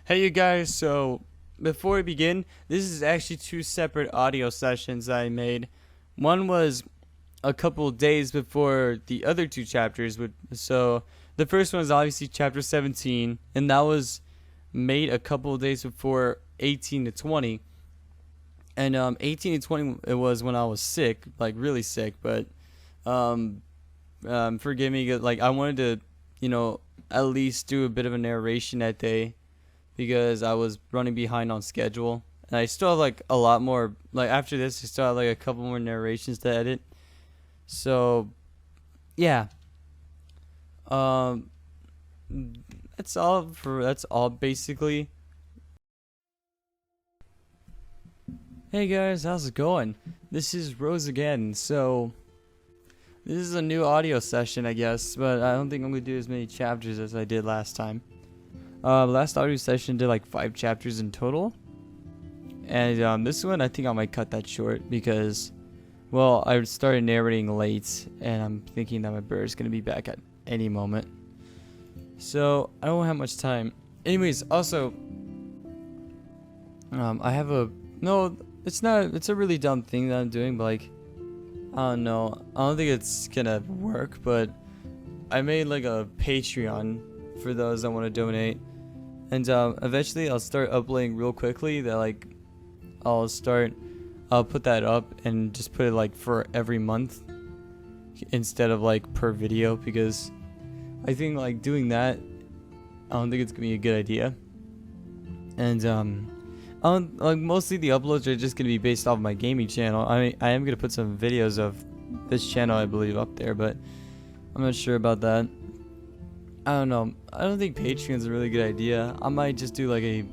Hey you guys, so before we begin, this is actually two separate audio sessions I made. One was a couple days before the other two chapters so the first one is obviously chapter 17, and that was made a couple of days before 18 to 20. And 18 to 20 it was when I was sick, like really sick, but forgive me, like I wanted to, at least do a bit of a narration that day because I was running behind on schedule. And I still have like a lot more, like after this, I still have like a couple more narrations to edit. So, yeah. That's all basically. Hey guys, how's it going? This is Rose again. So, this is a new audio session, I guess, but I don't think I'm gonna do as many chapters as I did last time. Last audio session did like 5 chapters in total, and this one I think I might cut that short because, well, I started narrating late, and I'm thinking that my bird is gonna be back at any moment, so I don't have much time. Anyways, also, I have it's a really dumb thing that I'm doing, but like, I don't know, I don't think it's gonna work, but I made like a Patreon for those that want to donate. And eventually I'll start uploading real quickly. I'll put that up and just put it like for every month instead of like per video, because I think like doing that, I don't think it's gonna be a good idea. And like mostly the uploads are just gonna be based off of my gaming channel. I am gonna put some videos of this channel, I believe, up there, but I'm not sure about that. I don't know. I don't think Patreon's a really good idea. I might just do like I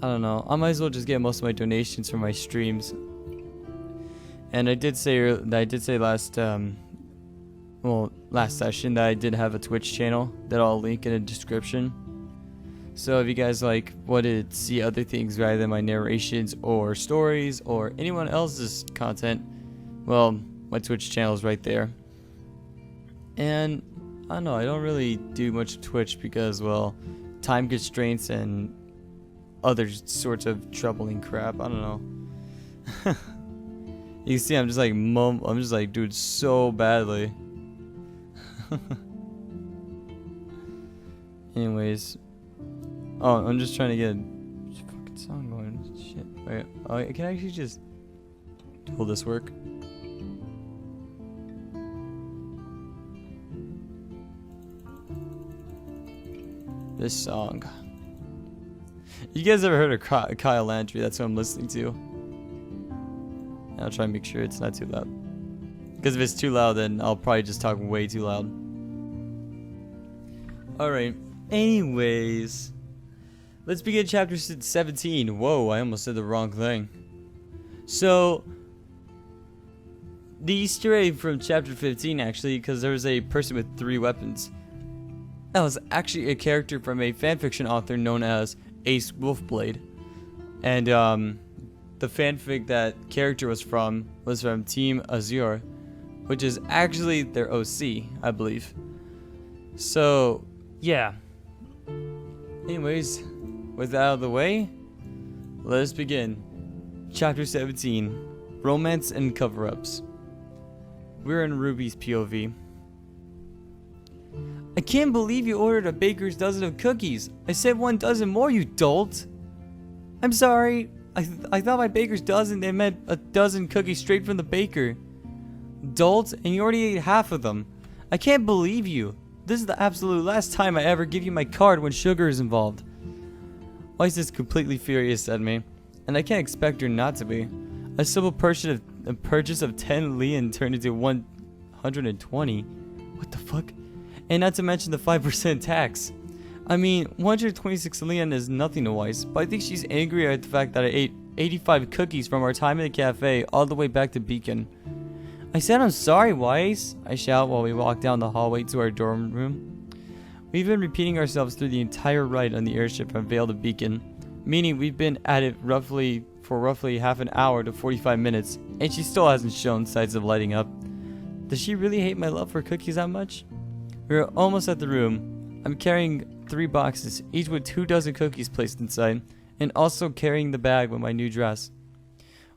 don't know. I might as well just get most of my donations from my streams. And I did say last session that I did have a Twitch channel that I'll link in the description. So if you guys like want to see other things rather than my narrations or stories or anyone else's content, well, my Twitch channel is right there. And I don't know, I don't really do much of Twitch because, well, time constraints and other sorts of troubling crap. I don't know. You see, I'm just like dude, so badly. Anyways, oh, I'm just trying to get a fucking song going. Shit. Wait, I can actually just will this work? This song. You guys ever heard of Kyle Landry? That's what I'm listening to. I'll try and make sure it's not too loud. Because if it's too loud, then I'll probably just talk way too loud. Alright. Anyways. Let's begin chapter 17. Whoa, I almost said the wrong thing. So, the Easter egg from chapter 15, actually, because there was a person with 3 weapons. That was actually a character from a fanfiction author known as Ace Wolfblade. And the fanfic that character was from Team Azure, which is actually their OC, I believe. So, yeah. Anyways, with that out of the way, let us begin. Chapter 17, Romance and Cover-Ups. We're in Ruby's POV. I can't believe you ordered a baker's dozen of cookies. I said 1 dozen more, you dolt. I'm sorry. I thought by baker's dozen they meant a dozen cookies straight from the baker. Dolt, and you already ate half of them. I can't believe you. This is the absolute last time I ever give you my card when sugar is involved. Weiss is completely furious at me, and I can't expect her not to be. A simple purchase of 10 lien turned into 120. What the fuck? And not to mention the 5% tax. I mean, 126 lien is nothing to Weiss, but I think she's angry at the fact that I ate 85 cookies from our time in the cafe all the way back to Beacon. I said I'm sorry, Weiss, I shout while we walk down the hallway to our dorm room. We've been repeating ourselves through the entire ride on the airship from Vale to Beacon, meaning we've been at it for roughly half an hour to 45 minutes, and she still hasn't shown signs of lighting up. Does she really hate my love for cookies that much? We're almost at the room. I'm carrying 3 boxes, each with 24 cookies placed inside, and also carrying the bag with my new dress.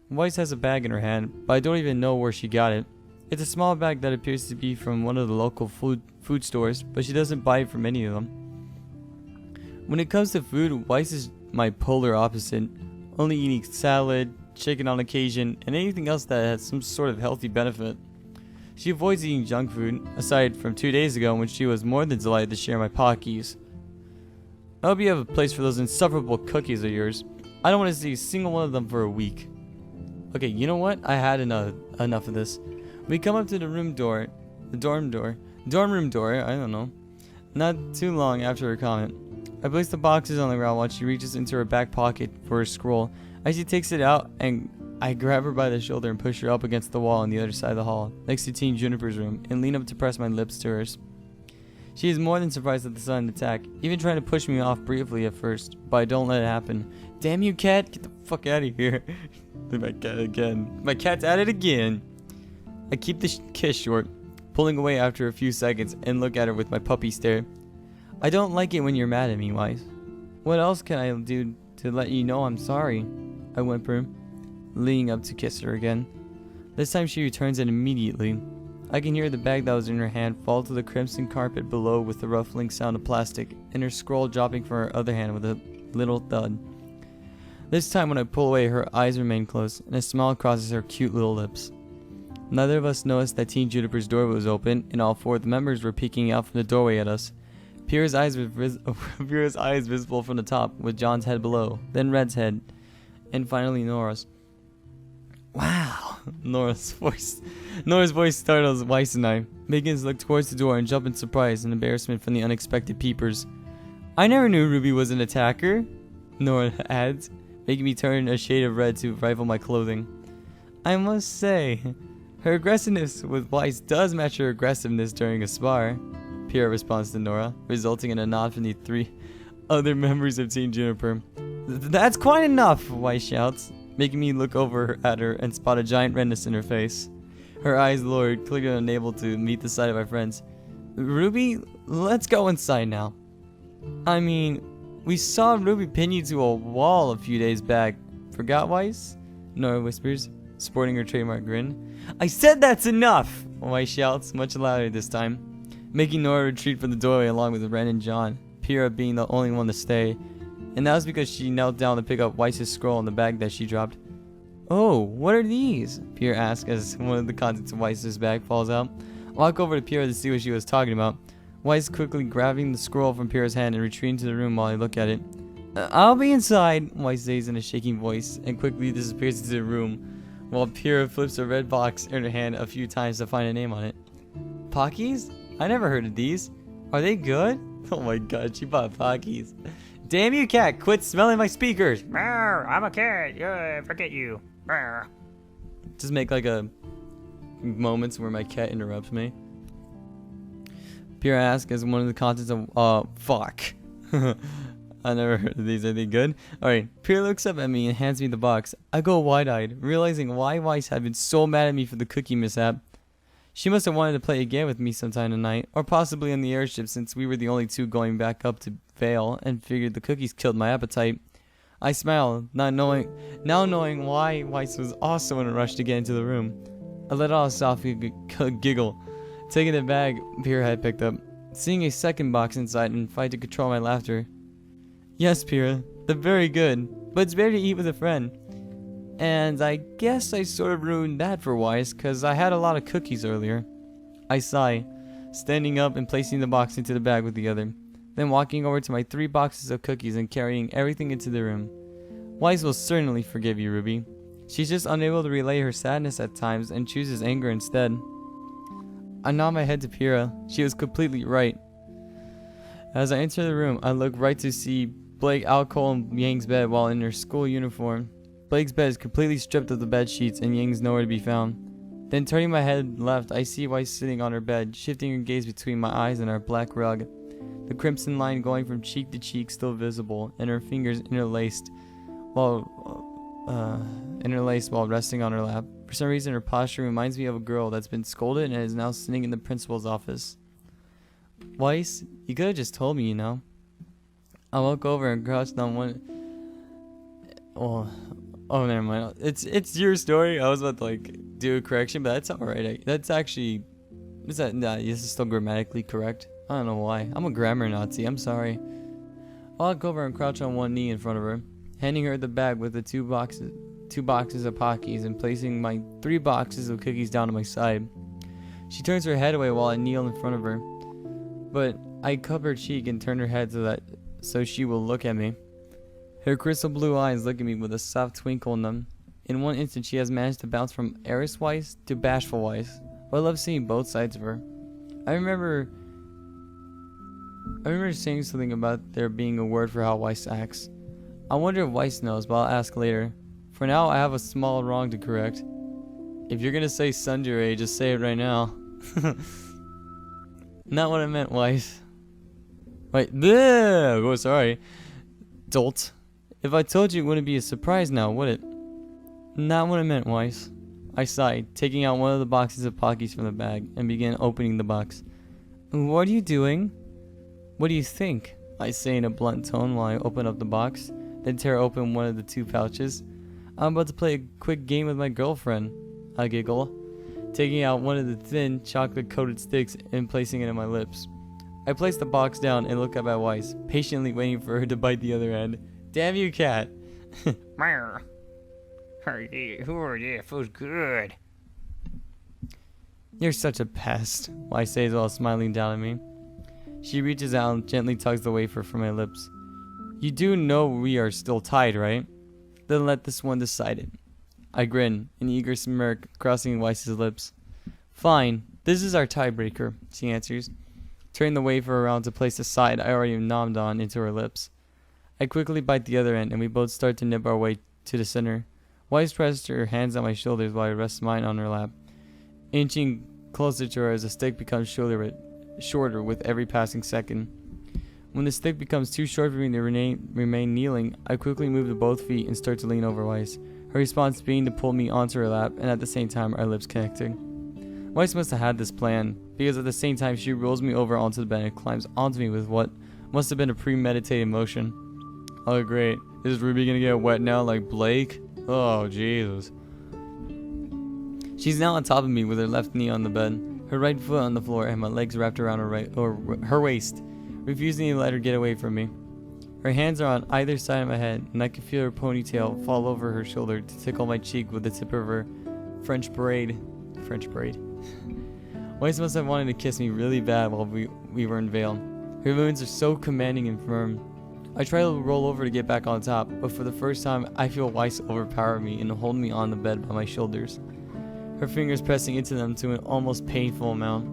Weiss has a bag in her hand, but I don't even know where she got it. It's a small bag that appears to be from one of the local food stores, but she doesn't buy it from any of them. When it comes to food, Weiss is my polar opposite, only eating salad, chicken on occasion, and anything else that has some sort of healthy benefit. She avoids eating junk food, aside from 2 days ago when she was more than delighted to share my Pockies. I hope you have a place for those insufferable cookies of yours. I don't want to see a single one of them for a week. Okay, you know what? I had enough of this. We come up to the dorm room door, I don't know. Not too long after her comment. I place the boxes on the ground while she reaches into her back pocket for her scroll. As she takes it out, and I grab her by the shoulder and push her up against the wall on the other side of the hall, next to Teen Juniper's room, and lean up to press my lips to hers. She is more than surprised at the sudden attack, even trying to push me off briefly at first, but I don't let it happen. Damn you, cat! Get the fuck out of here. My cat again. My cat's at it again. I keep the kiss short, pulling away after a few seconds, and look at her with my puppy stare. I don't like it when you're mad at me, Weiss. What else can I do to let you know I'm sorry? I whimper, leaning up to kiss her again. This time she returns it immediately. I can hear the bag that was in her hand fall to the crimson carpet below with the ruffling sound of plastic, and her scroll dropping from her other hand with a little thud. This time when I pull away, her eyes remain closed, and a smile crosses her cute little lips. Neither of us noticed that Teen Juniper's door was open, and all 4 of the members were peeking out from the doorway at us. Pierre's eyes visible from the top, with John's head below, then Red's head, and finally Nora's. Wow! Nora's voice startles Weiss and I, making us look towards the door and jump in surprise and embarrassment from the unexpected peepers. I never knew RWBY was an attacker, Nora adds, making me turn a shade of red to rifle my clothing. I must say, her aggressiveness with Weiss does match her aggressiveness during a spar, Pierre responds to Nora, resulting in a nod from the 3 other members of Teen Juniper. That's quite enough, Weiss shouts, making me look over at her and spot a giant redness in her face. Her eyes lowered, clearly unable to meet the sight of my friends. RWBY, let's go inside now. I mean, we saw RWBY pin you to a wall a few days back. Forgot, Weiss? Nora whispers, sporting her trademark grin. I said that's enough! Weiss shouts, much louder this time, making Nora retreat from the doorway along with Ren and John, Pyrrha being the only one to stay. And that was because she knelt down to pick up Weiss's scroll in the bag that she dropped. Oh, what are these? Pierre asked as one of the contents of Weiss's bag falls out. I walk over to Pierre to see what she was talking about. Weiss quickly grabbing the scroll from Pierre's hand and retreating to the room while I look at it. I'll be inside, Weiss says in a shaking voice, and quickly disappears into the room, while Pierre flips a red box in her hand a few times to find a name on it. Pockies? I never heard of these. Are they good? Oh my god, she bought Pockies. Damn you, cat! Quit smelling my speakers! Rawr, I'm a cat. Forget you. Rawr. Just make like a moments where my cat interrupts me. Pierre asks as one of the contents of fuck. I never heard of these. Are they good? Alright, Pierre looks up at me and hands me the box. I go wide-eyed, realizing why Weiss had been so mad at me for the cookie mishap. She must have wanted to play again with me sometime tonight, or possibly on the airship since we were the only 2 going back up to Vale, and figured the cookies killed my appetite. I smiled, now knowing why Weiss was also in a rush to get into the room. I let out a soft giggle, taking the bag Pierre had picked up, seeing a second box inside and fight to control my laughter. Yes, Pierre, they're very good, but it's better to eat with a friend. And I guess I sort of ruined that for Weiss, cause I had a lot of cookies earlier. I sigh, standing up and placing the box into the bag with the other, then walking over to my 3 boxes of cookies and carrying everything into the room. Weiss will certainly forgive you, RWBY. She's just unable to relay her sadness at times and chooses anger instead. I nod my head to Pyrrha. She was completely right. As I enter the room, I look right to see Blake out cold in Yang's bed while in her school uniform. Blake's bed is completely stripped of the bed sheets and Yang's nowhere to be found. Then turning my head left, I see Weiss sitting on her bed, shifting her gaze between my eyes and our black rug. The crimson line going from cheek to cheek still visible, and her fingers interlaced while resting on her lap. For some reason, her posture reminds me of a girl that's been scolded and is now sitting in the principal's office. Weiss, you could have just told me, you know. I walk over and crouch down one. Oh, never mind. It's your story. I was about to like do a correction, but that's alright. That's actually, nah, this is still grammatically correct. I don't know why. I'm a grammar Nazi. I'm sorry. I walk over and crouch on one knee in front of her, handing her the bag with the two boxes of Pockies and placing my 3 boxes of cookies down to my side. She turns her head away while I kneel in front of her, but I cup her cheek and turn her head so she will look at me. Her crystal blue eyes look at me with a soft twinkle in them. In one instant, she has managed to bounce from heiress Weiss to bashful Weiss, but I love seeing both sides of her. I remember saying something about there being a word for how Weiss acts. I wonder if Weiss knows, but I'll ask later. For now, I have a small wrong to correct. If you're gonna say Sundere, just say it right now. Not what I meant, Weiss. Wait, oh, sorry. Dolt. If I told you, it wouldn't be a surprise now, would it? Not what I meant, Weiss. I sighed, taking out one of the boxes of Pockies from the bag, and began opening the box. What are you doing? What do you think? I say in a blunt tone while I open up the box, then tear open one of the 2 pouches. I'm about to play a quick game with my girlfriend. I giggle, taking out one of the thin, chocolate-coated sticks and placing it in my lips. I place the box down and look up at Weiss, patiently waiting for her to bite the other end. Damn you, cat. Meow. Oh yeah, feels good. You're such a pest, Weiss says while smiling down at me. She reaches out and gently tugs the wafer from my lips. You do know we are still tied, right? Then let this one decide it. I grin, an eager smirk crossing Weiss's lips. Fine, this is our tiebreaker, she answers, turning the wafer around to place the side I already nommed on into her lips. I quickly bite the other end, and we both start to nib our way to the center. Weiss rests her hands on my shoulders while I rest mine on her lap, inching closer to her as the stick becomes shorter with every passing second. When the stick becomes too short for me to remain kneeling, I quickly move to both feet and start to lean over Weiss, her response being to pull me onto her lap and at the same time our lips connecting. Weiss must have had this plan, because at the same time she rolls me over onto the bed and climbs onto me with what must have been a premeditated motion. Oh great, is Ruby gonna get wet now like Blake? Oh Jesus. She's now on top of me with her left knee on the bed, her right foot on the floor and my legs wrapped around her waist, refusing to let her get away from me. Her hands are on either side of my head, and I can feel her ponytail fall over her shoulder to tickle my cheek with the tip of her French braid. Weiss must have wanted to kiss me really bad while we were in Vale. Her movements are so commanding and firm. I try to roll over to get back on top, but for the first time I feel Weiss overpower me and hold me on the bed by my shoulders, her fingers pressing into them to an almost painful amount.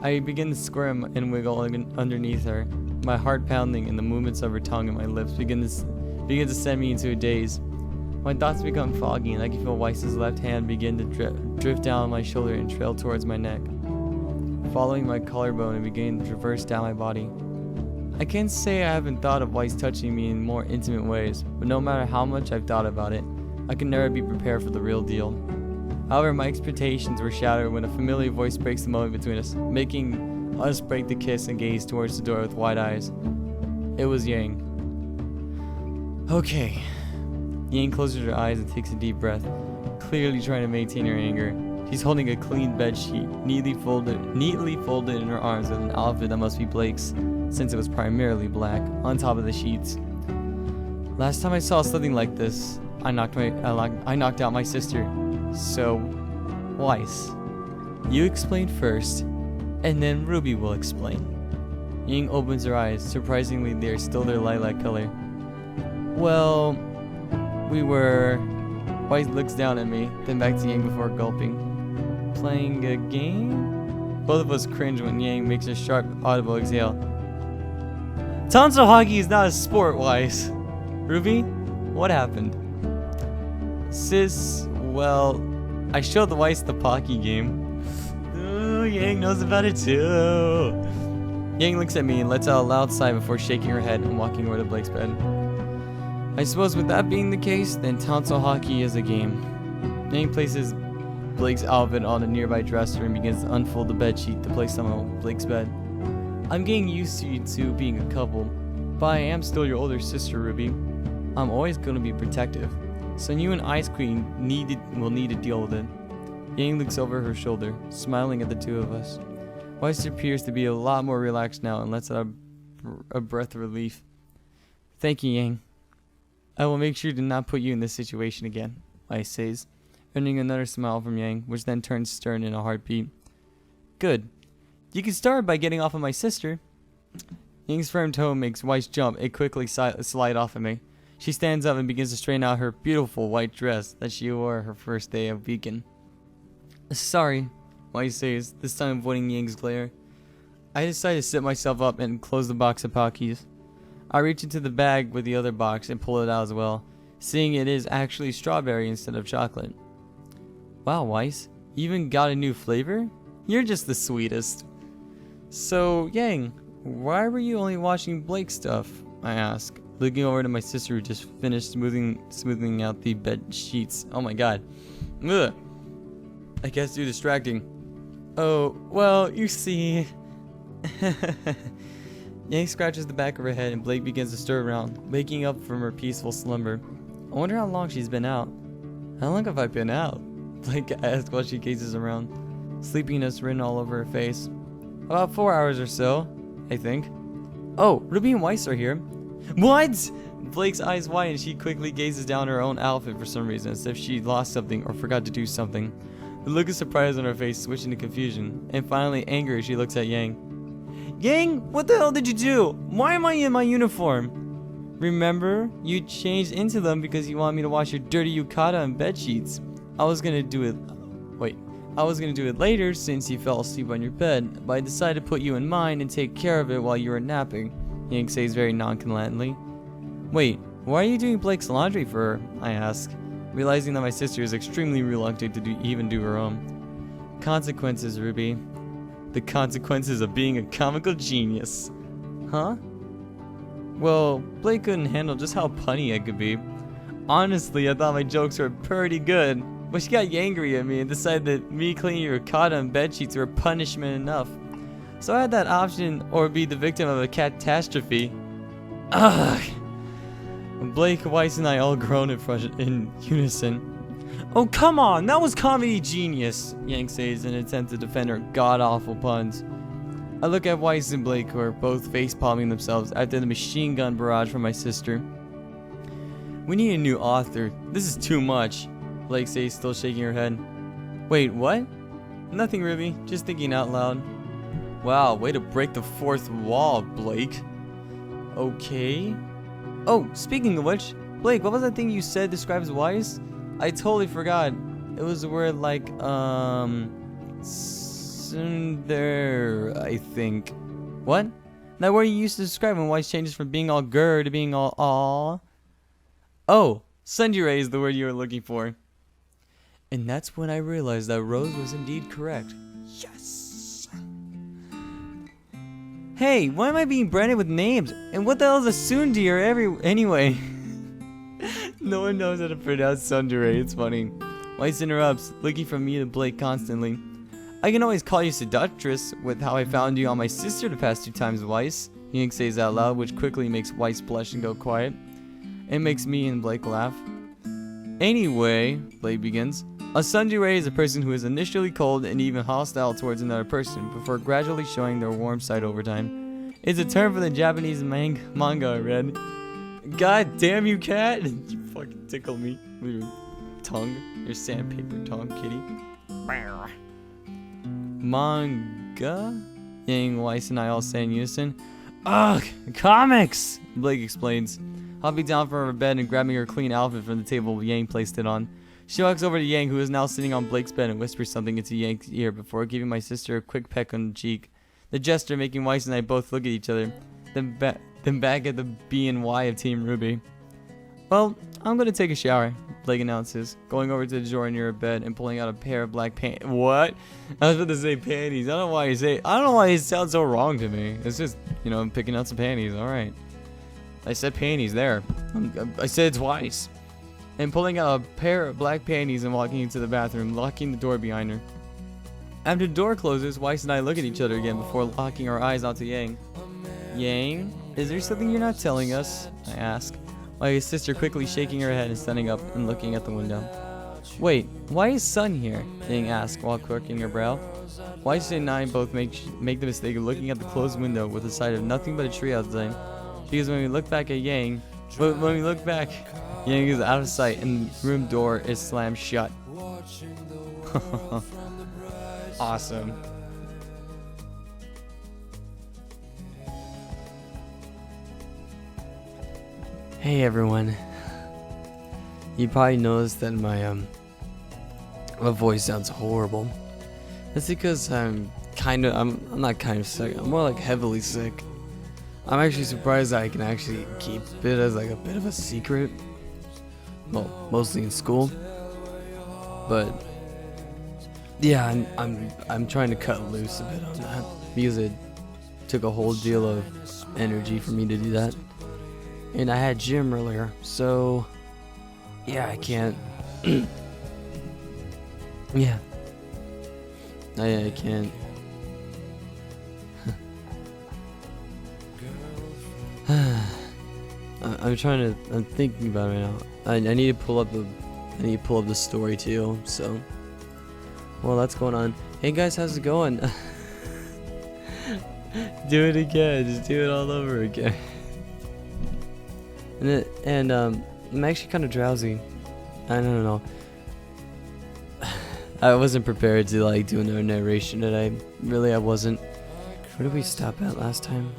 I begin to squirm and wiggle underneath her, my heart pounding, and the movements of her tongue and my lips begin to send me into a daze. My thoughts become foggy, and I can feel Weiss's left hand begin to drift down my shoulder and trail towards my neck, following my collarbone and beginning to traverse down my body. I can't say I haven't thought of Weiss touching me in more intimate ways, but no matter how much I've thought about it, I can never be prepared for the real deal. However, my expectations were shattered when a familiar voice breaks the moment between us, making us break the kiss and gaze towards the door with wide eyes. It was Yang. Okay. Yang closes her eyes and takes a deep breath, clearly trying to maintain her anger. She's holding a clean bed sheet, neatly folded in her arms with an outfit that must be Blake's, since it was primarily black, on top of the sheets. Last time I saw something like this, I knocked out my sister. So, Weiss, you explain first, and then Ruby will explain. Ying opens her eyes. Surprisingly, they are still their lilac color. Well, Weiss looks down at me, then back to Yang before gulping. Playing a game? Both of us cringe when Yang makes a sharp, audible exhale. Tonsil hockey is not a sport, Weiss. Ruby, what happened? Sis, well, I showed the Weiss the Pocky game. Ooh, Yang knows about it too. Yang looks at me and lets out a loud sigh before shaking her head and walking over to Blake's bed. I suppose with that being the case, then tonsil hockey is a game. Yang places Blake's outfit on a nearby dresser and begins to unfold the bed sheet to place on Blake's bed. I'm getting used to you two being a couple, But I am still your older sister, Ruby. I'm always going to be protective. So you and Ice Queen will need to deal with it. Yang looks over her shoulder, smiling at the two of us. Weiss appears to be a lot more relaxed now and lets out a breath of relief. Thank you, Yang. I will make sure to not put you in this situation again, Weiss says, earning another smile from Yang, which then turns stern in a heartbeat. Good. You can start by getting off of my sister. Yang's firm tone makes Weiss jump and quickly slide off of me. She stands up and begins to straighten out her beautiful white dress that she wore her first day of Beacon. Sorry, Weiss says, this time avoiding Yang's glare. I decide to sit myself up and close the box of Pockies. I reach into the bag with the other box and pull it out as well, seeing it is actually strawberry instead of chocolate. Wow, Weiss, you even got a new flavor? You're just the sweetest. So, Yang, why were you only watching Blake's stuff? I ask, looking over to my sister who just finished smoothing out the bed sheets. Oh my god. Ugh. I guess you're distracting. Oh, well, you see... Yang scratches the back of her head and Blake begins to stir around, waking up from her peaceful slumber. I wonder how long she's been out. How long have I been out? Blake asks while she gazes around, sleepiness written all over her face. About 4 hours or so, I think. Oh, Ruby and Weiss are here. What? Blake's eyes widen and she quickly gazes down her own outfit for some reason, as if she lost something or forgot to do something. The look of surprise on her face switching to confusion, and finally anger as she looks at Yang. Yang, what the hell did you do? Why am I in my uniform? Remember, you changed into them because you wanted me to wash your dirty yukata and bed sheets. I was gonna do it later since you fell asleep on your bed, but I decided to put you in mine and take care of it while you were napping, Yang says very nonchalantly. Wait, why are you doing Blake's laundry for her? I ask, realizing that my sister is extremely reluctant to even do her own. Consequences, Ruby. The consequences of being a comical genius. Huh? Well, Blake couldn't handle just how punny I could be. Honestly, I thought my jokes were pretty good, but she got angry at me and decided that me cleaning your yukata and bedsheets were punishment enough. So I had that option or be the victim of a catastrophe. Ugh. Blake, Weiss, and I all groan in unison. Oh, come on, that was comedy genius, Yang says in an attempt to defend her god-awful puns. I look at Weiss and Blake, who are both face-palming themselves after the machine gun barrage from my sister. We need a new author. This is too much, Blake says, still shaking her head. Wait, what? Nothing, Ruby. Just thinking out loud. Wow, way to break the fourth wall, Blake. Okay. Oh, speaking of which, Blake, what was that thing you said describes Weiss? I totally forgot. It was the word like, tsundere, I think. What? That word you used to describe when Weiss changes from being all grr to being all aw. Oh, tsundere is the word you were looking for. And that's when I realized that Rose was indeed correct. Yes! Hey, why am I being branded with names? And what the hell is a tsundere anyway? No one knows how to pronounce tsundere, it's funny. Weiss interrupts, looking from me to Blake constantly. I can always call you seductress with how I found you on my sister the past 2 times, Weiss. Yank says out loud, which quickly makes Weiss blush and go quiet. It makes me and Blake laugh. Anyway, Blake begins. A tsundere is a person who is initially cold and even hostile towards another person before gradually showing their warm side over time. It's a term for the Japanese manga I read. God damn you, cat! You fucking tickle me with your tongue, your sandpaper tongue, kitty. Manga? Yang, Weiss, and I all say in unison. Ugh, comics! Blake explains, hopping down from her bed and grabbing her clean outfit from the table Yang placed it on. She walks over to Yang, who is now sitting on Blake's bed, and whispers something into Yang's ear before giving my sister a quick peck on the cheek. The gesture making Weiss and I both look at each other, then back at the B and Y of Team RWBY. Well, I'm gonna take a shower, Blake announces, going over to the drawer near her bed and pulling out a pair of black pants. What? I was about to say panties. I don't know why it sounds so wrong to me. It's just, I'm picking out some panties. All right. I said panties there. I said it twice. And pulling out a pair of black panties and walking into the bathroom, locking the door behind her. After the door closes, Weiss and I look at each other again before locking our eyes onto Yang. Yang? Is there something you're not telling us? I ask, my sister quickly shaking her head and standing up and looking at the window. Wait, why is Sun here? Yang asked while quirking her brow. Why should I both make the mistake of looking at the closed window with the sight of nothing but a tree outside? Because when we look back, Yang is out of sight and the room door is slammed shut. Awesome. Hey everyone. You probably noticed that my voice sounds horrible. That's because I'm not kind of sick. I'm more like heavily sick. I'm actually surprised that I can actually keep it as like a bit of a secret. Well, mostly in school. But yeah, I'm trying to cut loose a bit on that because it took a whole deal of energy for me to do that. And I had gym earlier, so yeah, I can't. Yeah. I can't. I'm thinking about it right now. I need to pull up the story too. So, well, that's going on. Hey guys, how's it going? Do it again. Just do it all over again. And I'm actually kind of drowsy. I don't know. I wasn't prepared to like do another narration today. Really, I wasn't. Where did we stop at last time?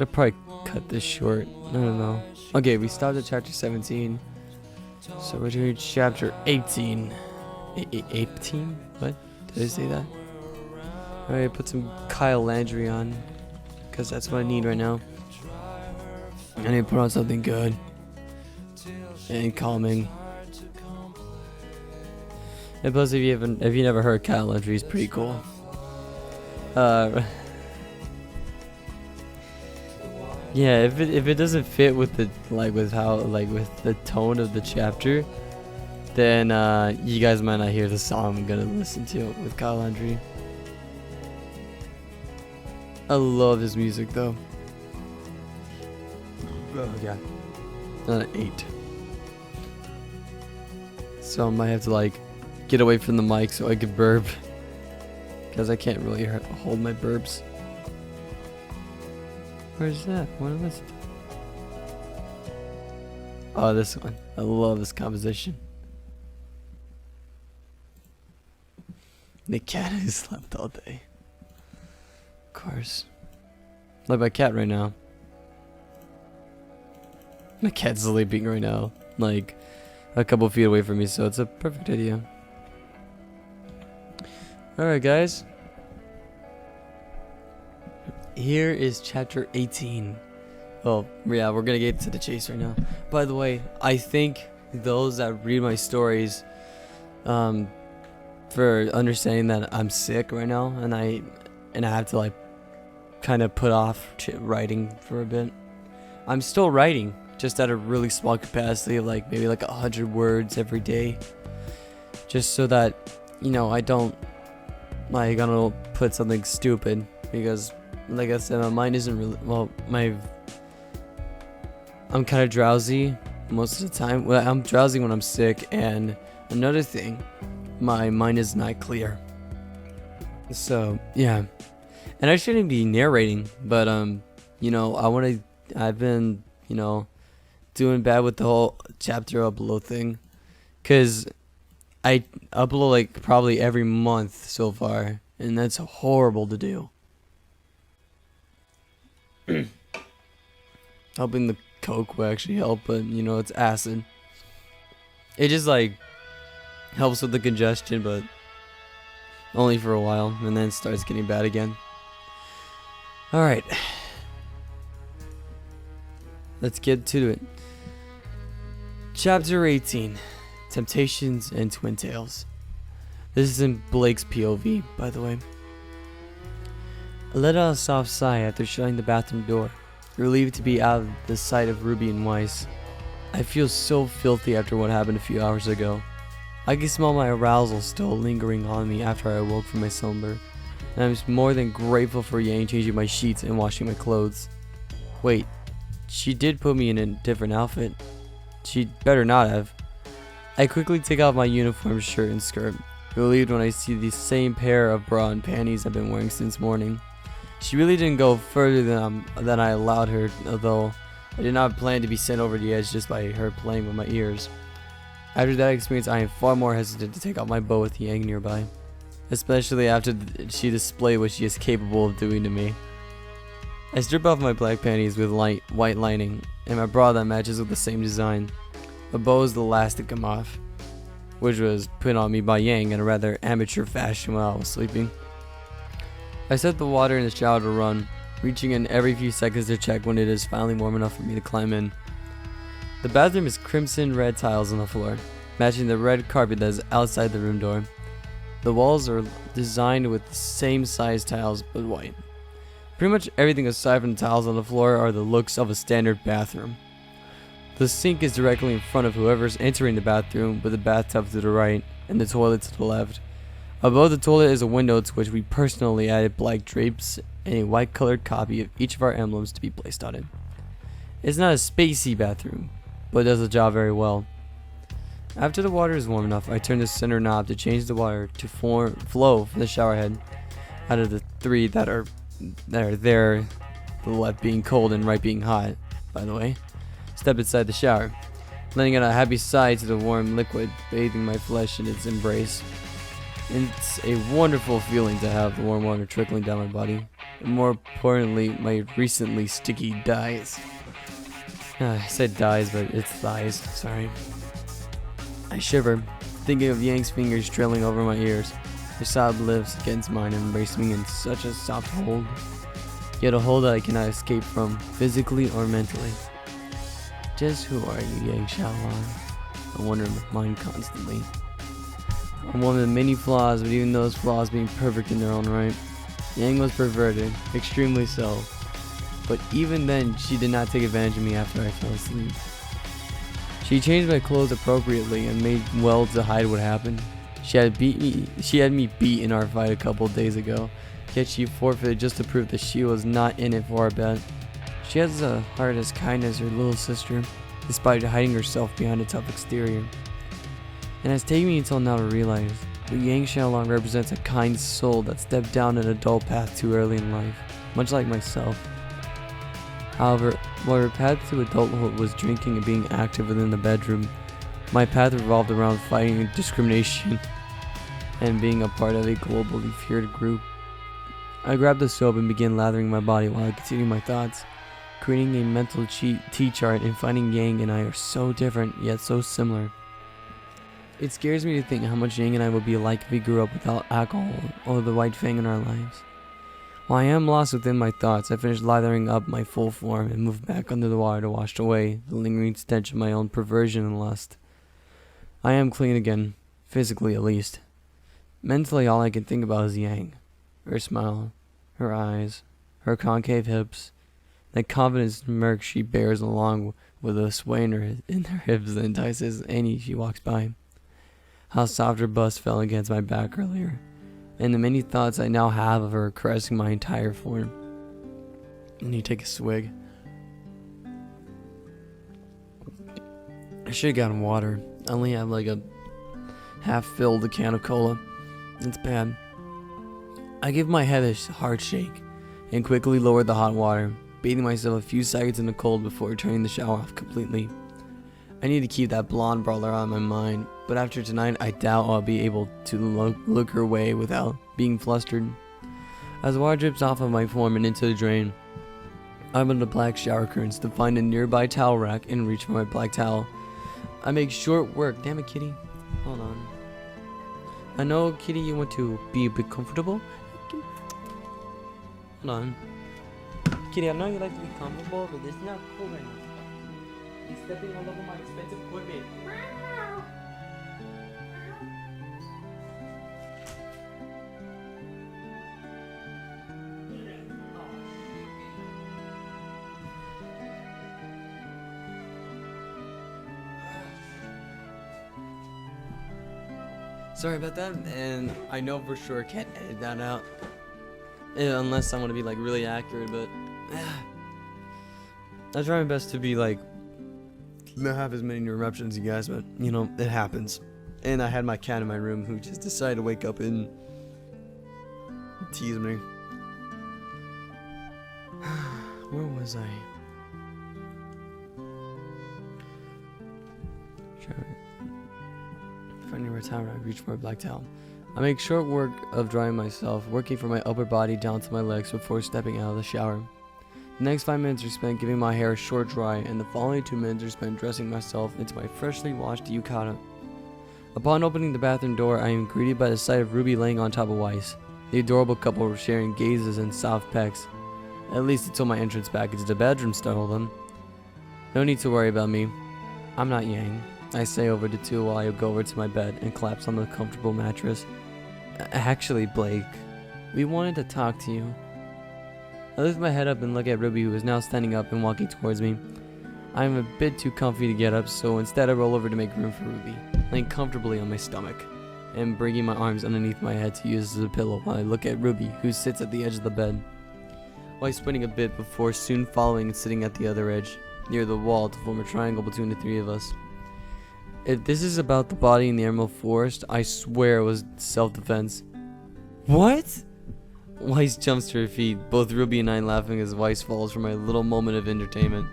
I'll probably cut this short. I don't know. Okay, we stopped at chapter 17. So we're doing chapter 18. 18? What? Did I say that? Alright, put some Kyle Landry on. Because that's what I need right now. I need to put on something good. And calming. And plus, if you never heard Kyle Landry, he's pretty cool. Yeah, if it doesn't fit with the with the tone of the chapter, then you guys might not hear the song I'm gonna listen to with Kyle Landry. I love his music though. Oh yeah. 8. So I might have to like get away from the mic so I could burp, because I can't really hold my burps. Where's that? What was it? Oh, this one. I love this composition. The cat has slept all day. Of course. Like my cat right now. My cat's sleeping right now. Like a couple feet away from me, so it's a perfect idea. Alright guys. Here is chapter 18. Well, yeah, we're gonna get to the chase right now. By the way, I think those that read my stories, for understanding that I'm sick right now, and I have to like kind of put off writing for a bit. I'm still writing, just at a really small capacity of like maybe like 100 words every day, just so that I don't like gonna put something stupid, because like I said, my mind isn't really I'm kind of drowsy most of the time. Well, I'm drowsy when I'm sick, and another thing, my mind is not clear. So yeah, and I shouldn't be narrating, but I've been doing bad with the whole chapter upload thing, cause I upload like probably every month so far, and that's horrible to do. Helping the Coke will actually help, but it's acid. It just like helps with the congestion, but only for a while, and then it starts getting bad again. Alright, let's get to it. Chapter 18, Temptations and Twin Tails. This is in Blake's POV, by the way. I let out a soft sigh after shutting the bathroom door, relieved to be out of the sight of Ruby and Weiss. I feel so filthy after what happened a few hours ago. I can smell my arousal still lingering on me after I awoke from my slumber. and I'm more than grateful for Yang changing my sheets and washing my clothes. Wait, she did put me in a different outfit. She better not have. I quickly take off my uniform shirt and skirt, relieved when I see the same pair of bra and panties I've been wearing since morning. She really didn't go further than I allowed her, although I did not plan to be sent over the edge just by her playing with my ears. After that experience, I am far more hesitant to take off my bow with Yang nearby, especially after she displayed what she is capable of doing to me. I strip off my black panties with light white lining and my bra that matches with the same design. My bow is the last to come off, which was put on me by Yang in a rather amateur fashion while I was sleeping. I set the water in the shower to run, reaching in every few seconds to check when it is finally warm enough for me to climb in. The bathroom is crimson red tiles on the floor, matching the red carpet that is outside the room door. The walls are designed with the same size tiles but white. Pretty much everything aside from the tiles on the floor are the looks of a standard bathroom. The sink is directly in front of whoever's entering the bathroom, with the bathtub to the right and the toilet to the left. Above the toilet is a window to which we personally added black drapes and a white colored copy of each of our emblems to be placed on it. It's not a spacey bathroom, but it does the job very well. After the water is warm enough, I turn the center knob to change the water to flow from the shower head. Out of the three that are there, the left being cold and right being hot, by the way, step inside the shower, letting out a happy sigh to the warm liquid bathing my flesh in its embrace. It's a wonderful feeling to have the warm water trickling down my body, and more importantly, my recently sticky thighs. I said thighs, but it's thighs, sorry. I shiver, thinking of Yang's fingers trailing over my ears, her soft lips against mine and embrace me in such a soft hold, yet a hold that I cannot escape from, physically or mentally. Just who are you, Yang Xiaolong? I wonder in my mind constantly. I'm one of the many flaws, but even those flaws being perfect in their own right. Yang was perverted, extremely so. But even then, she did not take advantage of me after I fell asleep. She changed my clothes appropriately and made well to hide what happened. She had me beat in our fight a couple of days ago, yet she forfeited just to prove that she was not in it for our bet. She has a heart as kind as her little sister, despite hiding herself behind a tough exterior. And it's taken me until now to realize that Yang Xiaolong represents a kind soul that stepped down an adult path too early in life, much like myself. However, while her path to adulthood was drinking and being active within the bedroom, my path revolved around fighting discrimination and being a part of a globally feared group. I grabbed the soap and began lathering my body while I continued my thoughts, creating a mental T-chart and finding Yang and I are so different yet so similar. It scares me to think how much Yang and I would be alike if we grew up without alcohol or the white fang in our lives. While I am lost within my thoughts, I finished lathering up my full form and moved back under the water to wash away the lingering stench of my own perversion and lust. I am clean again, physically at least. Mentally, all I can think about is Yang. Her smile, her eyes, her concave hips, that confident smirk she bears along with a sway in her hips that entices any she walks by. How soft her bust fell against my back earlier, and the many thoughts I now have of her caressing my entire form. And you take a swig. I should have gotten water. I only have like a half-filled can of cola. It's bad. I give my head a hard shake and quickly lowered the hot water, bathing myself a few seconds in the cold before turning the shower off completely. I need to keep that blonde brawler out of my mind, but after tonight I doubt I'll be able to look her way without being flustered. As water drips off of my form and into the drain, I open the black shower curtains to find a nearby towel rack and reach for my black towel. I make short work. Damn it, kitty. Hold on. I know, kitty, you want to be a bit comfortable. Hold on. Kitty, I know you like to be comfortable, but this is not cool right now. He's stepping all over my expensive equipment. Sorry about that, and I know for sure I can't edit that out. Unless I want to be like really accurate, but I try my best to be like not have as many interruptions, you guys, but you know, it happens. And I had my cat in my room who just decided to wake up and tease me. Where was I? Finding where time I reach for a black towel. I make short work of drying myself, working from my upper body down to my legs before stepping out of the shower. The next 5 minutes are spent giving my hair a short dry, and the following 2 minutes are spent dressing myself into my freshly washed yukata. Upon opening the bathroom door, I am greeted by the sight of Ruby laying on top of Weiss. The adorable couple were sharing gazes and soft pecks. At least until my entrance back into the bedroom startled them. No need to worry about me. I'm not Yang, I say over the two while I go over to my bed and collapse on the comfortable mattress. Actually, Blake, we wanted to talk to you. I lift my head up and look at Ruby, who is now standing up and walking towards me. I am a bit too comfy to get up, so instead I roll over to make room for Ruby, laying comfortably on my stomach, and bringing my arms underneath my head to use as a pillow while I look at Ruby, who sits at the edge of the bed. Weiss spinning a bit before soon following and sitting at the other edge, near the wall to form a triangle between the three of us. If this is about the body in the Emerald Forest, I swear it was self-defense. What? Weiss jumps to her feet, both Ruby and I laughing as Weiss falls from my little moment of entertainment.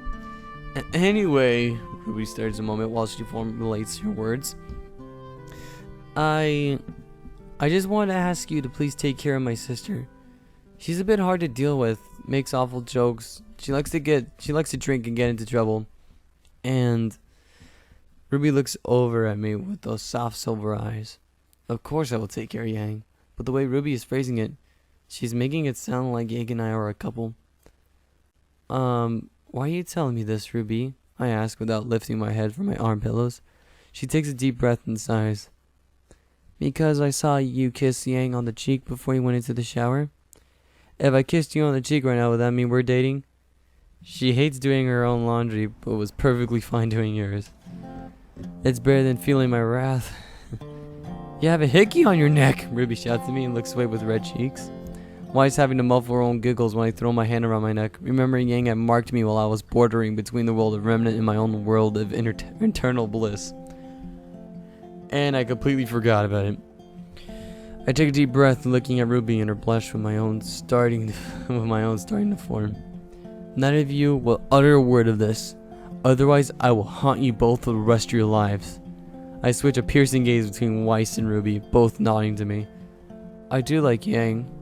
Anyway, Ruby stares a moment while she formulates her words. I just wanted to ask you to please take care of my sister. She's a bit hard to deal with, makes awful jokes. She likes to drink and get into trouble. And Ruby looks over at me with those soft silver eyes. Of course I will take care of Yang, but the way Ruby is phrasing it, she's making it sound like Yang and I are a couple. Why are you telling me this, Ruby? I ask without lifting my head from my arm pillows. She takes a deep breath and sighs. Because I saw you kiss Yang on the cheek before you went into the shower. If I kissed you on the cheek right now, would that mean we're dating? She hates doing her own laundry, but was perfectly fine doing yours. It's better than feeling my wrath. You have a hickey on your neck, Ruby shouts at me and looks away with red cheeks. Weiss having to muffle her own giggles when I throw my hand around my neck, remembering Yang had marked me while I was bordering between the world of Remnant and my own world of internal bliss. And I completely forgot about it. I take a deep breath, looking at Ruby and her blush with my own starting to form. None of you will utter a word of this. Otherwise, I will haunt you both for the rest of your lives. I switch a piercing gaze between Weiss and Ruby, both nodding to me. I do like Yang.